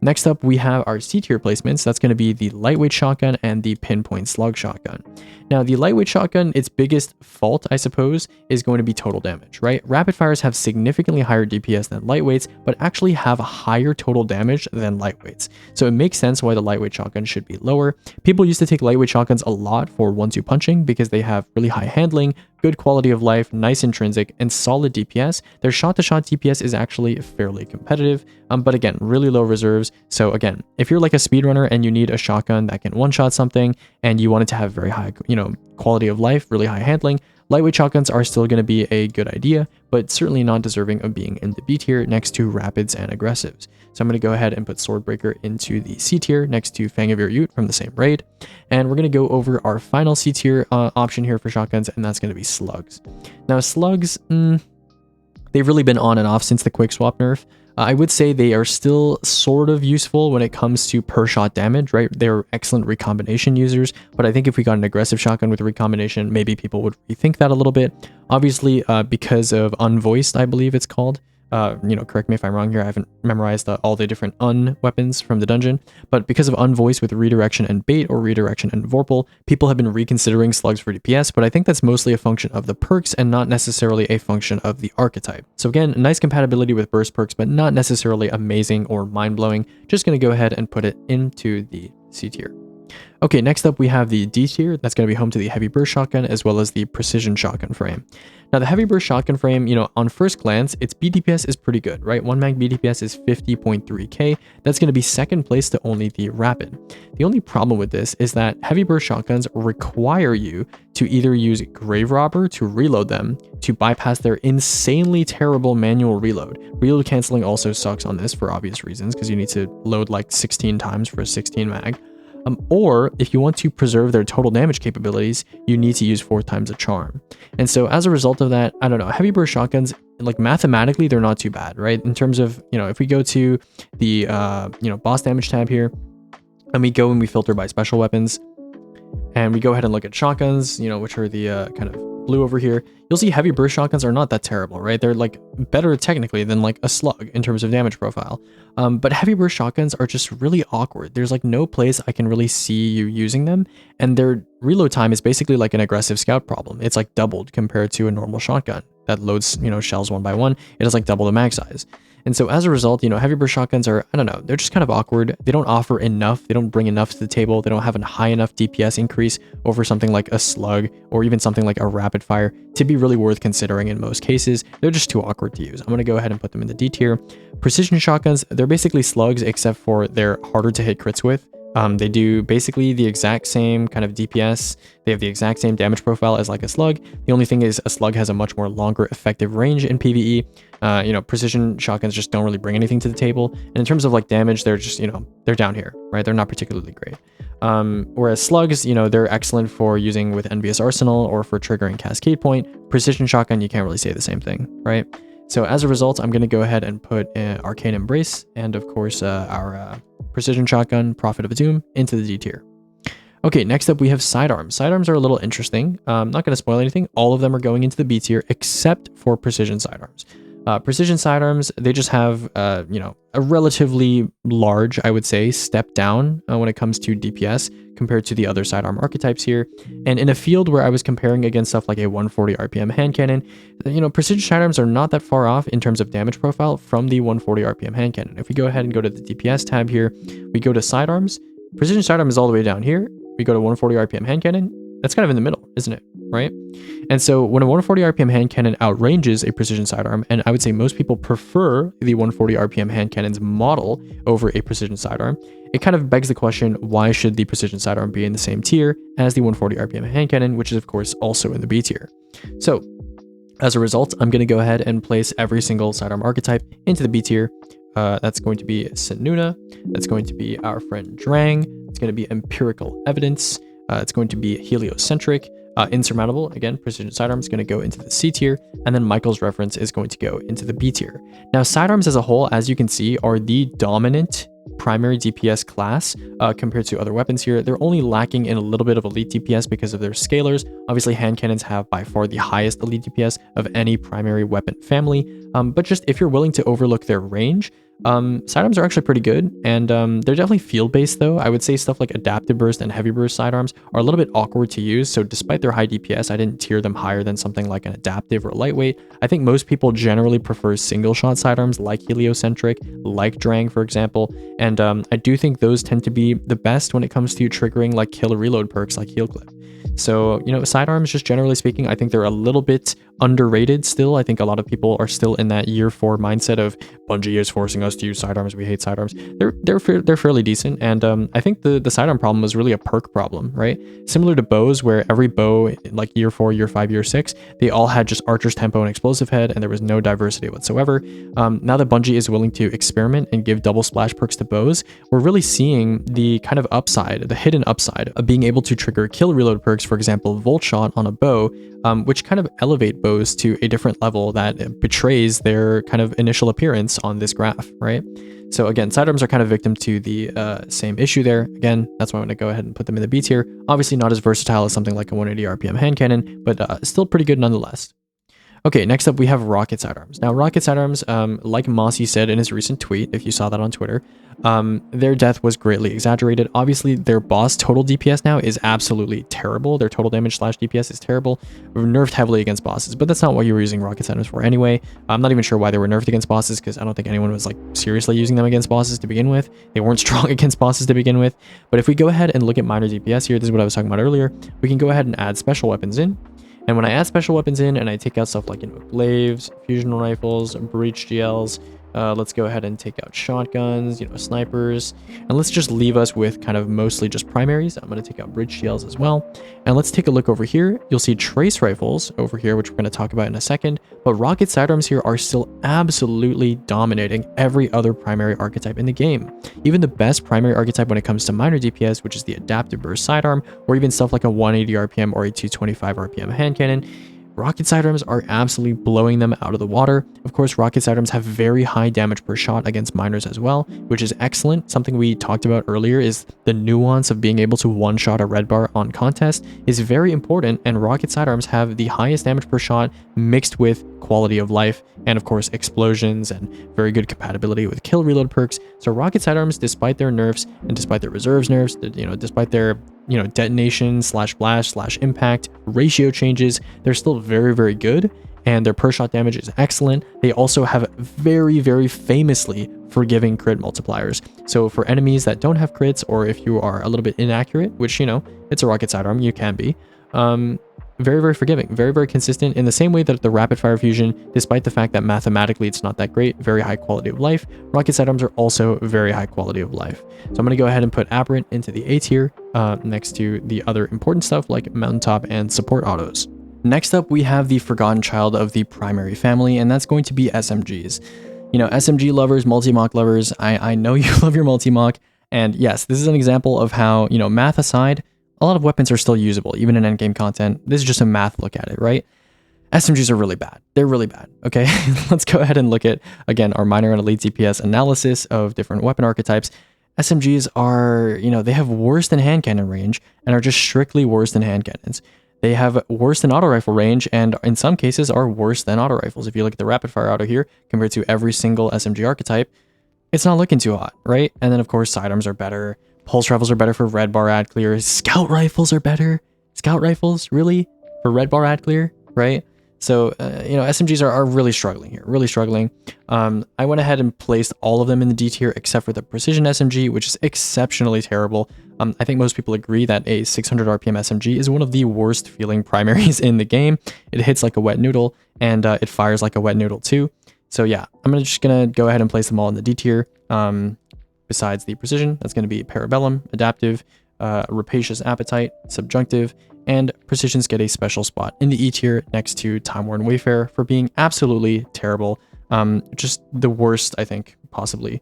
Next up, we have our C tier placements. That's going to be the lightweight shotgun and the pinpoint slug shotgun. Now, the lightweight shotgun, its biggest fault, I suppose, is going to be total damage, right? Rapid fires have significantly higher DPS than lightweights, but actually have higher total damage than lightweights. So it makes sense why the lightweight shotgun should be lower. People used to take lightweight shotguns a lot for 1-2 punching because they have really high handling, good quality of life, nice intrinsic, and solid DPS. Their shot-to-shot DPS is actually fairly competitive, but again, really low reserves. So again, if you're like a speedrunner and you need a shotgun that can one-shot something and you want it to have very high, quality of life, really high handling, lightweight shotguns are still going to be a good idea, but certainly not deserving of being in the B tier next to rapids and aggressives. So I'm going to go ahead and put Swordbreaker into the C tier next to Fang of Your Ute from the same raid. And we're going to go over our final C tier option here for shotguns, and that's going to be slugs. Now slugs, they've really been on and off since the quick swap nerf. I would say they are still sort of useful when it comes to per shot damage, right? They're excellent recombination users, but I think if we got an aggressive shotgun with a recombination, maybe people would rethink that a little bit. Obviously, because of Unvoiced, I believe it's called. Correct me if I'm wrong here. I haven't memorized all the different weapons from the dungeon, but because of Unvoiced with redirection and bait or redirection and Vorpal, people have been reconsidering slugs for DPS, but I think that's mostly a function of the perks and not necessarily a function of the archetype. So again, nice compatibility with burst perks, but not necessarily amazing or mind-blowing. Just going to go ahead and put it into the C tier. Okay, next up we have the D tier. That's going to be home to the heavy burst shotgun as well as the precision shotgun frame. Now the heavy burst shotgun frame, on first glance, its BDPS is pretty good, right? 1 mag BDPS is 50.3k. That's going to be second place to only the rapid. The only problem with this is that heavy burst shotguns require you to either use Grave Robber to reload them to bypass their insanely terrible manual reload. Reload canceling also sucks on this for obvious reasons because you need to load like 16 times for a 16 mag. Or if you want to preserve their total damage capabilities, you need to use 4 times a charm. And so as a result of that, I don't know, heavy burst shotguns, like mathematically, they're not too bad, right? In terms of, if we go to the, boss damage tab here, and we go and we filter by special weapons, and we go ahead and look at shotguns, which are the kind of blue over here, you'll see heavy burst shotguns are not that terrible, right? They're like better technically than like a slug in terms of damage profile. But heavy burst shotguns are just really awkward. There's like no place I can really see you using them, and their reload time is basically like an aggressive scout problem. It's like doubled compared to a normal shotgun that loads, shells one by one. It has like double the mag size. And so as a result, heavy burst shotguns are, I don't know, they're just kind of awkward. They don't offer enough. They don't bring enough to the table. They don't have a high enough DPS increase over something like a slug or even something like a rapid fire to be really worth considering in most cases. They're just too awkward to use. I'm going to go ahead and put them in the D tier. Precision shotguns, they're basically slugs except for they're harder to hit crits with. They do basically the exact same kind of DPS. They have the exact same damage profile as like a slug. The only thing is a slug has a much more longer effective range in PvE. Precision shotguns just don't really bring anything to the table. And in terms of like damage, they're just, they're down here, right? They're not particularly great. Whereas slugs, they're excellent for using with Envious Arsenal or for triggering Cascade Point. Precision shotgun, you can't really say the same thing, right? So as a result, I'm going to go ahead and put Arcane Embrace and of course our Precision Shotgun, Prophet of Doom into the D tier. Okay, next up we have Sidearms. Sidearms are a little interesting. I'm not going to spoil anything. All of them are going into the B tier except for Precision Sidearms. Precision Sidearms, they just have, a relatively large, I would say, step down when it comes to DPS compared to the other sidearm archetypes here. And in a field where I was comparing against stuff like a 140 RPM hand cannon, Precision Sidearms are not that far off in terms of damage profile from the 140 RPM hand cannon. If we go ahead and go to the DPS tab here, we go to Sidearms. Precision Sidearm is all the way down here. We go to 140 RPM hand cannon. That's kind of in the middle, isn't it? Right? And so when a 140 RPM hand cannon outranges a precision sidearm, and I would say most people prefer the 140 RPM hand cannon's model over a precision sidearm, it kind of begs the question, why should the precision sidearm be in the same tier as the 140 RPM hand cannon, which is of course also in the B tier? So as a result, I'm going to go ahead and place every single sidearm archetype into the B tier. That's going to be Senuna. That's going to be our friend Drang. It's going to be Empirical Evidence. It's going to be Heliocentric. Insurmountable, again, Precision Sidearms is going to go into the C tier, and then Michael's Reference is going to go into the B tier. Now, Sidearms as a whole, as you can see, are the dominant primary DPS class compared to other weapons here. They're only lacking in a little bit of elite DPS because of their scalars. Obviously, hand cannons have by far the highest elite DPS of any primary weapon family, but just if you're willing to overlook their range, Sidearms are actually pretty good, and they're definitely field-based though. I would say stuff like adaptive burst and heavy burst sidearms are a little bit awkward to use, so despite their high DPS, I didn't tier them higher than something like an adaptive or lightweight. I think most people generally prefer single-shot sidearms like heliocentric, like Drang, for example, and I do think those tend to be the best when it comes to triggering like kill reload perks like Heal Clip. So, you know, sidearms, just generally speaking, I think they're a little bit underrated still. I think a lot of people are still in that year 4 mindset of Bungie is forcing us to use sidearms. We hate sidearms. They're fairly decent, and I think the sidearm problem was really a perk problem, right? Similar to bows, where every bow like year 4, year 5, year 6, they all had just Archer's Tempo and Explosive Head, and there was no diversity whatsoever. Now that Bungie is willing to experiment and give double splash perks to bows, we're really seeing the kind of upside, the hidden upside of being able to trigger kill reload perks, for example, Volt Shot on a bow, which kind of elevate bows to a different level that betrays their kind of initial appearance on this graph, right? So again, sidearms are kind of victim to the same issue there. Again, that's why I'm going to go ahead and put them in the B tier. Obviously not as versatile as something like a 180 RPM hand cannon, but still pretty good nonetheless. Okay, next up we have rocket sidearms. Now, rocket sidearms, like Mossy said in his recent tweet, if you saw that on Twitter, their death was greatly exaggerated. Obviously, their boss total DPS now is absolutely terrible. Their total damage / DPS is terrible. We're nerfed heavily against bosses, but that's not what you were using rocket sidearms for anyway. I'm not even sure why they were nerfed against bosses, because I don't think anyone was like seriously using them against bosses to begin with. They weren't strong against bosses to begin with. But if we go ahead and look at minor DPS here, this is what I was talking about earlier, we can go ahead and add special weapons in. And when I add special weapons in and I take out stuff like, you know, Glaives, fusion rifles, Breech GLs, let's go ahead and take out shotguns, you know, snipers, and let's just leave us with kind of mostly just primaries. I'm going to take out Breech GLs as well. And let's take a look over here. You'll see trace rifles over here, which we're going to talk about in a second, but rocket sidearms here are still absolutely dominating every other primary archetype in the game. Even the best primary archetype when it comes to minor DPS, which is the adaptive burst sidearm, or even stuff like a 180 RPM or a 225 RPM hand cannon, rocket sidearms are absolutely blowing them out of the water. Of course, rocket sidearms have very high damage per shot against minors as well, which is excellent. Something we talked about earlier is the nuance of being able to one-shot a red bar on contest is very important, and rocket sidearms have the highest damage per shot mixed with quality of life and of course explosions and very good compatibility with kill reload perks. So rocket sidearms, despite their nerfs and despite their reserves nerfs, you know, despite their detonation / blast / impact ratio changes, they're still very, very good, and their per shot damage is excellent. They also have very, very famously forgiving crit multipliers. So for enemies that don't have crits, or if you are a little bit inaccurate, which, you know, it's a rocket sidearm, you can be, very, very forgiving, very, very consistent, in the same way that the rapid fire fusion, despite the fact that mathematically it's not that great, very high quality of life, rocket sidearms are also very high quality of life. So I'm going to go ahead and put Aberrant into the A tier, next to the other important stuff like Mountaintop and support autos. Next up, we have the forgotten child of the primary family, and that's going to be SMGs. You know, SMG lovers, multi-mock lovers, I know you love your multi-mock, and yes, this is an example of how, you know, math aside, a lot of weapons are still usable, even in endgame content. This is just a math look at it, right? SMGs are really bad. They're really bad, okay? Let's go ahead and look at, again, our minor and elite DPS analysis of different weapon archetypes. SMGs are, you know, they have worse than hand cannon range and are just strictly worse than hand cannons. They have worse than auto rifle range, and in some cases are worse than auto rifles. If you look at the rapid fire auto here, compared to every single SMG archetype, it's not looking too hot, right? And then of course, sidearms are better. Pulse rifles are better for red bar ad clear. Scout rifles are better. Scout rifles, really? For red bar ad clear, right? So, you know, SMGs are really struggling here, really struggling. I went ahead and placed all of them in the D tier except for the Precision SMG, which is exceptionally terrible. I think most people agree that a 600 RPM SMG is one of the worst feeling primaries in the game. It hits like a wet noodle, and it fires like a wet noodle too. So yeah, I'm just gonna go ahead and place them all in the D tier. Besides the Precision, that's gonna be Parabellum, Adaptive, Rapacious Appetite, Subjunctive, and Precisions get a special spot in the E tier next to Time Worn Wayfarer for being absolutely terrible. Just the worst, I think, possibly.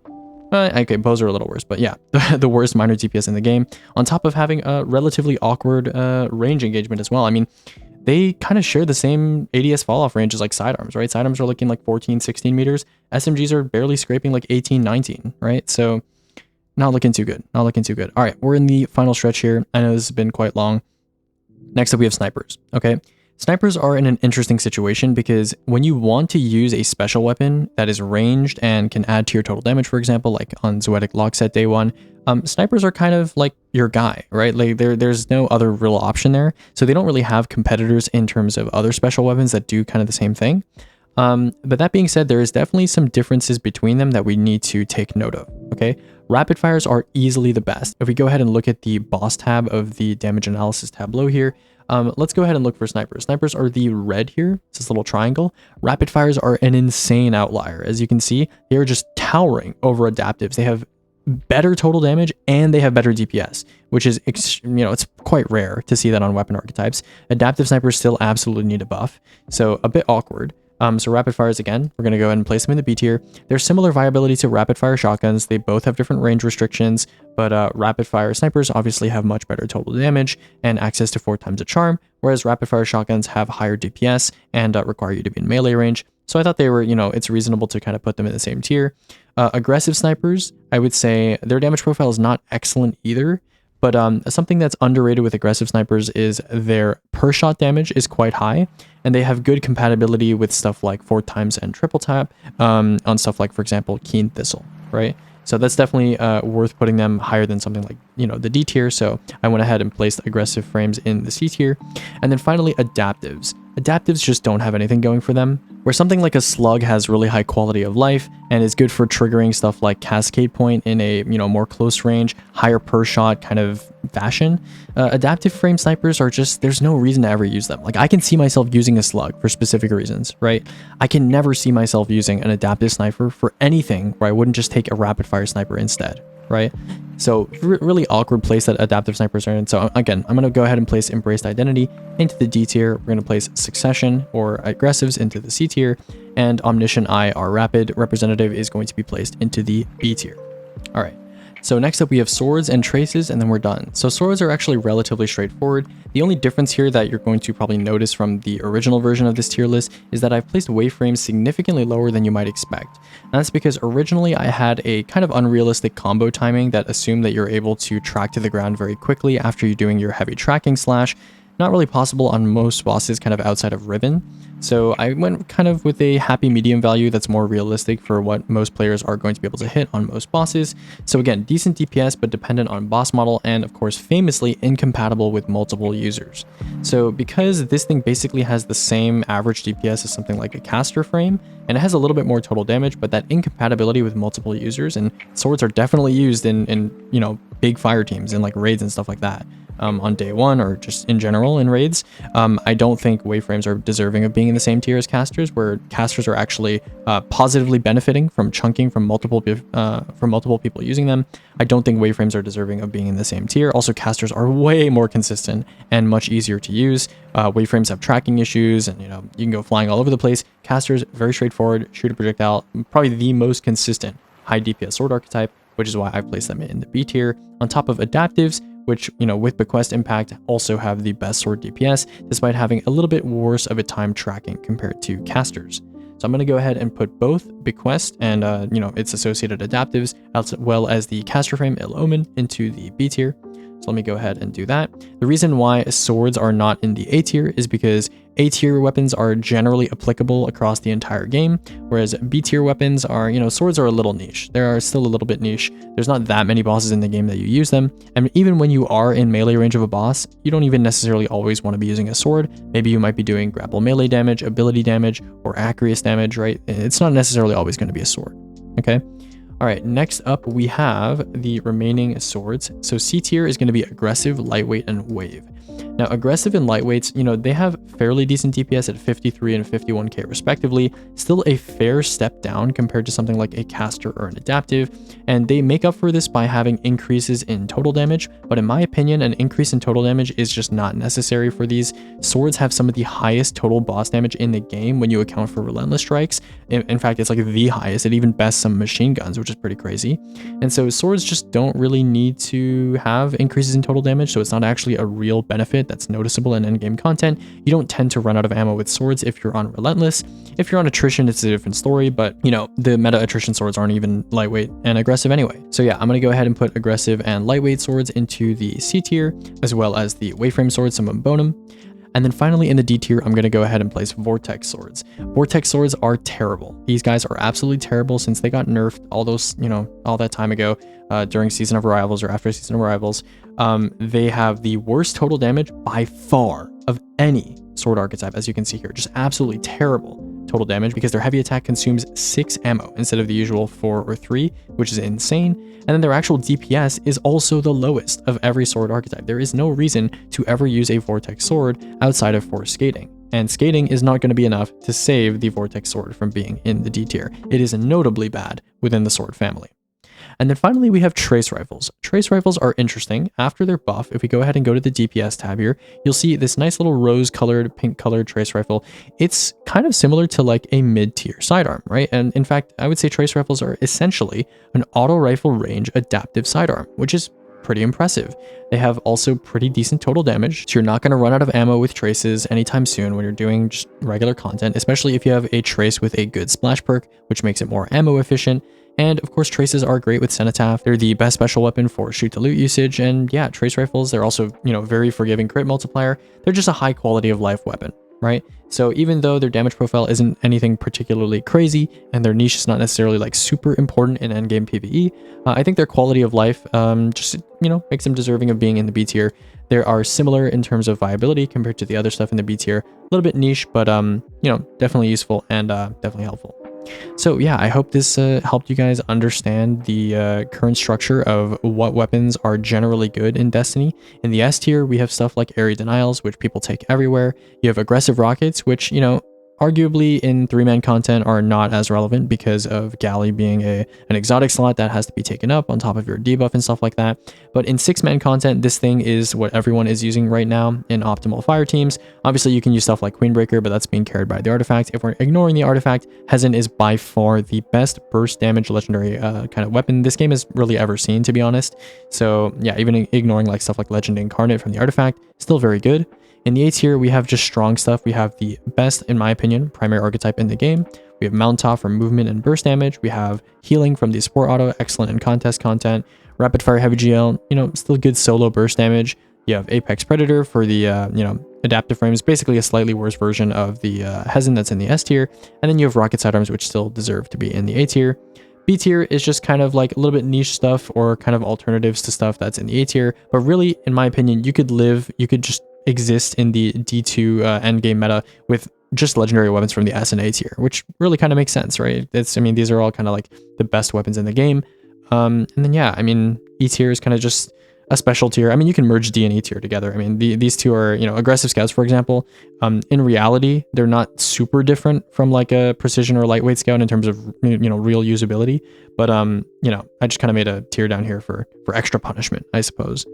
Okay, bows are a little worse, but yeah, the worst minor DPS in the game, on top of having a relatively awkward range engagement as well. I mean, they kind of share the same ADS fall-off ranges like Sidearms, right? Sidearms are looking like 14, 16 meters. SMGs are barely scraping like 18, 19, right? So not looking too good, not looking too good. All right, we're in the final stretch here. I know this has been quite long. Next up, we have snipers, okay? Snipers are in an interesting situation because when you want to use a special weapon that is ranged and can add to your total damage, for example, like on Zoetic Lockset Day 1, snipers are kind of like your guy, right? Like there's no other real option there. So they don't really have competitors in terms of other special weapons that do kind of the same thing. But that being said, there is definitely some differences between them that we need to take note of, okay? Rapid fires are easily the best. If we go ahead and look at the boss tab of the damage analysis tableau here, let's go ahead and look for snipers. Snipers are the red here. It's this little triangle. Rapid fires are an insane outlier. As you can see, they are just towering over adaptives. They have better total damage and they have better DPS, which is, it's quite rare to see that on weapon archetypes. Adaptive snipers still absolutely need a buff, so a bit awkward. So rapid fires, again, we're going to go ahead and place them in the B tier. They're similar viability to rapid fire shotguns. They both have different range restrictions, but rapid fire snipers obviously have much better total damage and access to 4 times a charm, whereas rapid fire shotguns have higher DPS and require you to be in melee range. So I thought they were, it's reasonable to kind of put them in the same tier. Aggressive snipers, I would say their damage profile is not excellent either. But something that's underrated with aggressive snipers is their per shot damage is quite high, and they have good compatibility with stuff like 4 times and triple tap on stuff like, for example, Keen Thistle, right? So that's definitely worth putting them higher than something like, the D tier. So I went ahead and placed aggressive frames in the C tier. And then finally, adaptives. Adaptives just don't have anything going for them. Where something like a slug has really high quality of life and is good for triggering stuff like Cascade Point in a more close range, higher per shot kind of fashion, adaptive frame snipers are just, there's no reason to ever use them. Like, I can see myself using a slug for specific reasons, right? I can never see myself using an adaptive sniper for anything where I wouldn't just take a rapid fire sniper instead, right? So really awkward place that adaptive snipers are in. So again, I'm going to go ahead and place Embraced Identity into the D tier. We're going to place Succession or Aggressives into the C tier, and Omniscient Eye, our rapid representative, is going to be placed into the B tier. All right. So next up we have swords and traces, and then we're done. So swords are actually relatively straightforward. The only difference here that you're going to probably notice from the original version of this tier list is that I've placed wayframes significantly lower than you might expect. And that's because originally I had a kind of unrealistic combo timing that assumed that you're able to track to the ground very quickly after you're doing your heavy tracking slash. Not really possible on most bosses kind of outside of Riven. So I went kind of with a happy medium value that's more realistic for what most players are going to be able to hit on most bosses. So again, decent DPS, but dependent on boss model, and of course famously incompatible with multiple users. So because this thing basically has the same average DPS as something like a caster frame, and it has a little bit more total damage, but that incompatibility with multiple users, and swords are definitely used in big fire teams and like raids and stuff like that. On day 1 or just in general in raids, I don't think wayframes are deserving of being in the same tier as casters, where casters are actually positively benefiting from chunking from multiple people using them. I don't think wayframes are deserving of being in the same tier. Also, casters are way more consistent and much easier to use. Wayframes have tracking issues, and you can go flying all over the place. Casters, very straightforward, shoot a projectile, probably the most consistent high DPS sword archetype, which is why I placed them in the B tier, on top of adaptives, which, with Bequest Impact, also have the best sword DPS, despite having a little bit worse of a time tracking compared to casters. So I'm going to go ahead and put both Bequest and, its associated adaptives, as well as the caster frame Ill Omen, into the B tier. So let me go ahead and do that. The reason why swords are not in the A tier is because A tier weapons are generally applicable across the entire game, whereas B tier weapons are, swords are a little niche. They are still a little bit niche. There's not that many bosses in the game that you use them. And even when you are in melee range of a boss, you don't even necessarily always want to be using a sword. Maybe you might be doing grapple melee damage, ability damage, or Acreus damage, right? It's not necessarily always going to be a sword, okay? All right, next up we have the remaining swords. So C tier is going to be aggressive, lightweight, and wave. Now, aggressive and lightweights, they have fairly decent DPS at 53 and 51k respectively, still a fair step down compared to something like a caster or an adaptive, and they make up for this by having increases in total damage, but in my opinion, an increase in total damage is just not necessary for these. Swords have some of the highest total boss damage in the game when you account for relentless strikes. In fact, it's like the highest. It even bests some machine guns, which is pretty crazy. And so swords just don't really need to have increases in total damage, so it's not actually a real benefit that's noticeable in endgame content. You don't tend to run out of ammo with swords if you're on relentless. If you're on attrition, it's a different story, but the meta attrition swords aren't even lightweight and aggressive anyway. So yeah, I'm gonna go ahead and put aggressive and lightweight swords into the C tier, as well as the wayframe swords, some of Bonum. And then finally in the D tier, I'm going to go ahead and place Vortex Swords. Vortex Swords are terrible. These guys are absolutely terrible since they got nerfed all those, all that time ago during Season of Arrivals or after Season of Arrivals. They have the worst total damage by far of any sword archetype, as you can see here. Just absolutely terrible total damage because their heavy attack consumes 6 ammo instead of the usual 4 or 3, which is insane. And then their actual DPS is also the lowest of every sword archetype. There is no reason to ever use a Vortex Sword outside of Force Skating. And Skating is not going to be enough to save the Vortex Sword from being in the D tier. It is notably bad within the sword family. And then finally, we have Trace Rifles. Trace Rifles are interesting. After their buff, if we go ahead and go to the DPS tab here, you'll see this nice little rose-colored, pink-colored Trace Rifle. It's kind of similar to like a mid-tier sidearm, right? And in fact, I would say Trace Rifles are essentially an auto rifle range adaptive sidearm, which is pretty impressive. They have also pretty decent total damage, so you're not going to run out of ammo with traces anytime soon when you're doing just regular content, especially if you have a trace with a good splash perk, which makes it more ammo efficient. And of course, traces are great with Cenotaph. They're the best special weapon for shoot to loot usage. And yeah, trace rifles, they're also, very forgiving crit multiplier. They're just a high quality of life weapon, right? So even though their damage profile isn't anything particularly crazy and their niche is not necessarily like super important in endgame PvE, I think their quality of life just, makes them deserving of being in the B tier. They are similar in terms of viability compared to the other stuff in the B tier. A little bit niche, but, definitely useful and definitely helpful. So yeah, I hope this helped you guys understand the current structure of what weapons are generally good in Destiny. In the S tier, we have stuff like Area Denials, which people take everywhere. You have Aggressive Rockets, which, arguably in 3-man content are not as relevant because of Galley being an exotic slot that has to be taken up on top of your debuff and stuff like that. But in 6-man content, this thing is what everyone is using right now in optimal fire teams. Obviously, you can use stuff like Queenbreaker, but that's being carried by the artifact. If we're ignoring the artifact, Hezen is by far the best burst damage legendary kind of weapon this game has really ever seen, to be honest. So yeah, even ignoring like stuff like Legend Incarnate from the artifact, still very good. In the A tier, we have just strong stuff. We have the best, in my opinion, primary archetype in the game. We have Mountaintop for movement and burst damage. We have Healing from the Sport Auto, excellent in contest content. Rapid Fire Heavy GL, still good solo burst damage. You have Apex Predator for the, adaptive frames, basically a slightly worse version of the Hezen that's in the S tier. And then you have Rocket Sidearms, which still deserve to be in the A tier. B tier is just kind of like a little bit niche stuff or kind of alternatives to stuff that's in the A tier. But really, in my opinion, you could just exist in the D2 endgame meta with just legendary weapons from the S and A tier, which really kind of makes sense, right? These are all kind of like the best weapons in the game. And then yeah, E tier is kind of just a special tier. You can merge D and E tier together. These two are, aggressive scouts, for example. In reality, they're not super different from like a precision or lightweight scout in terms of, real usability. But, I just kind of made a tier down here for extra punishment, I suppose.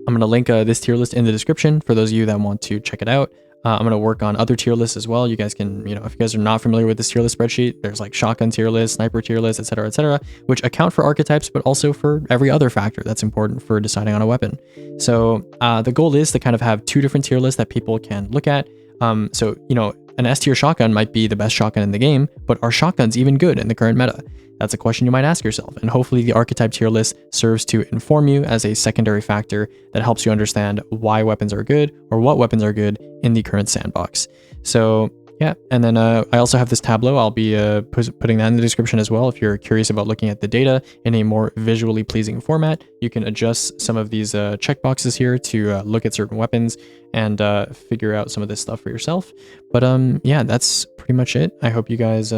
I'm going to link this tier list in the description for those of you that want to check it out. I'm going to work on other tier lists as well. You guys can, if you guys are not familiar with this tier list spreadsheet, there's like shotgun tier list, sniper tier list, etc., which account for archetypes, but also for every other factor that's important for deciding on a weapon. So the goal is to kind of have 2 different tier lists that people can look at. So, an S tier shotgun might be the best shotgun in the game, but are shotguns even good in the current meta? That's a question you might ask yourself, and hopefully the archetype tier list serves to inform you as a secondary factor that helps you understand why weapons are good or what weapons are good in the current sandbox. So yeah, and then I also have this Tableau. I'll be putting that in the description as well. If you're curious about looking at the data in a more visually pleasing format, you can adjust some of these checkboxes here to look at certain weapons and figure out some of this stuff for yourself. But yeah, that's pretty much it. I hope you guys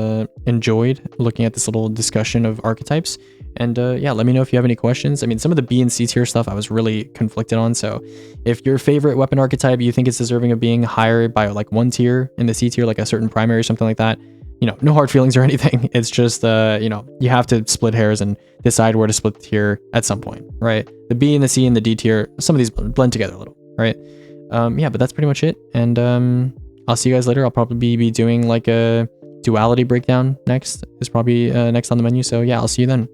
enjoyed looking at this little discussion of archetypes. And yeah, let me know if you have any questions. Some of the B and C tier stuff I was really conflicted on. So if your favorite weapon archetype, you think it's deserving of being higher by like 1 tier in the C tier, like a certain primary or something like that, no hard feelings or anything. It's just, you have to split hairs and decide where to split the tier at some point, right? The B and the C and the D tier, some of these blend together a little, right? Yeah, but that's pretty much it. And I'll see you guys later. I'll probably be doing like a duality breakdown next. Is probably next on the menu. So yeah, I'll see you then.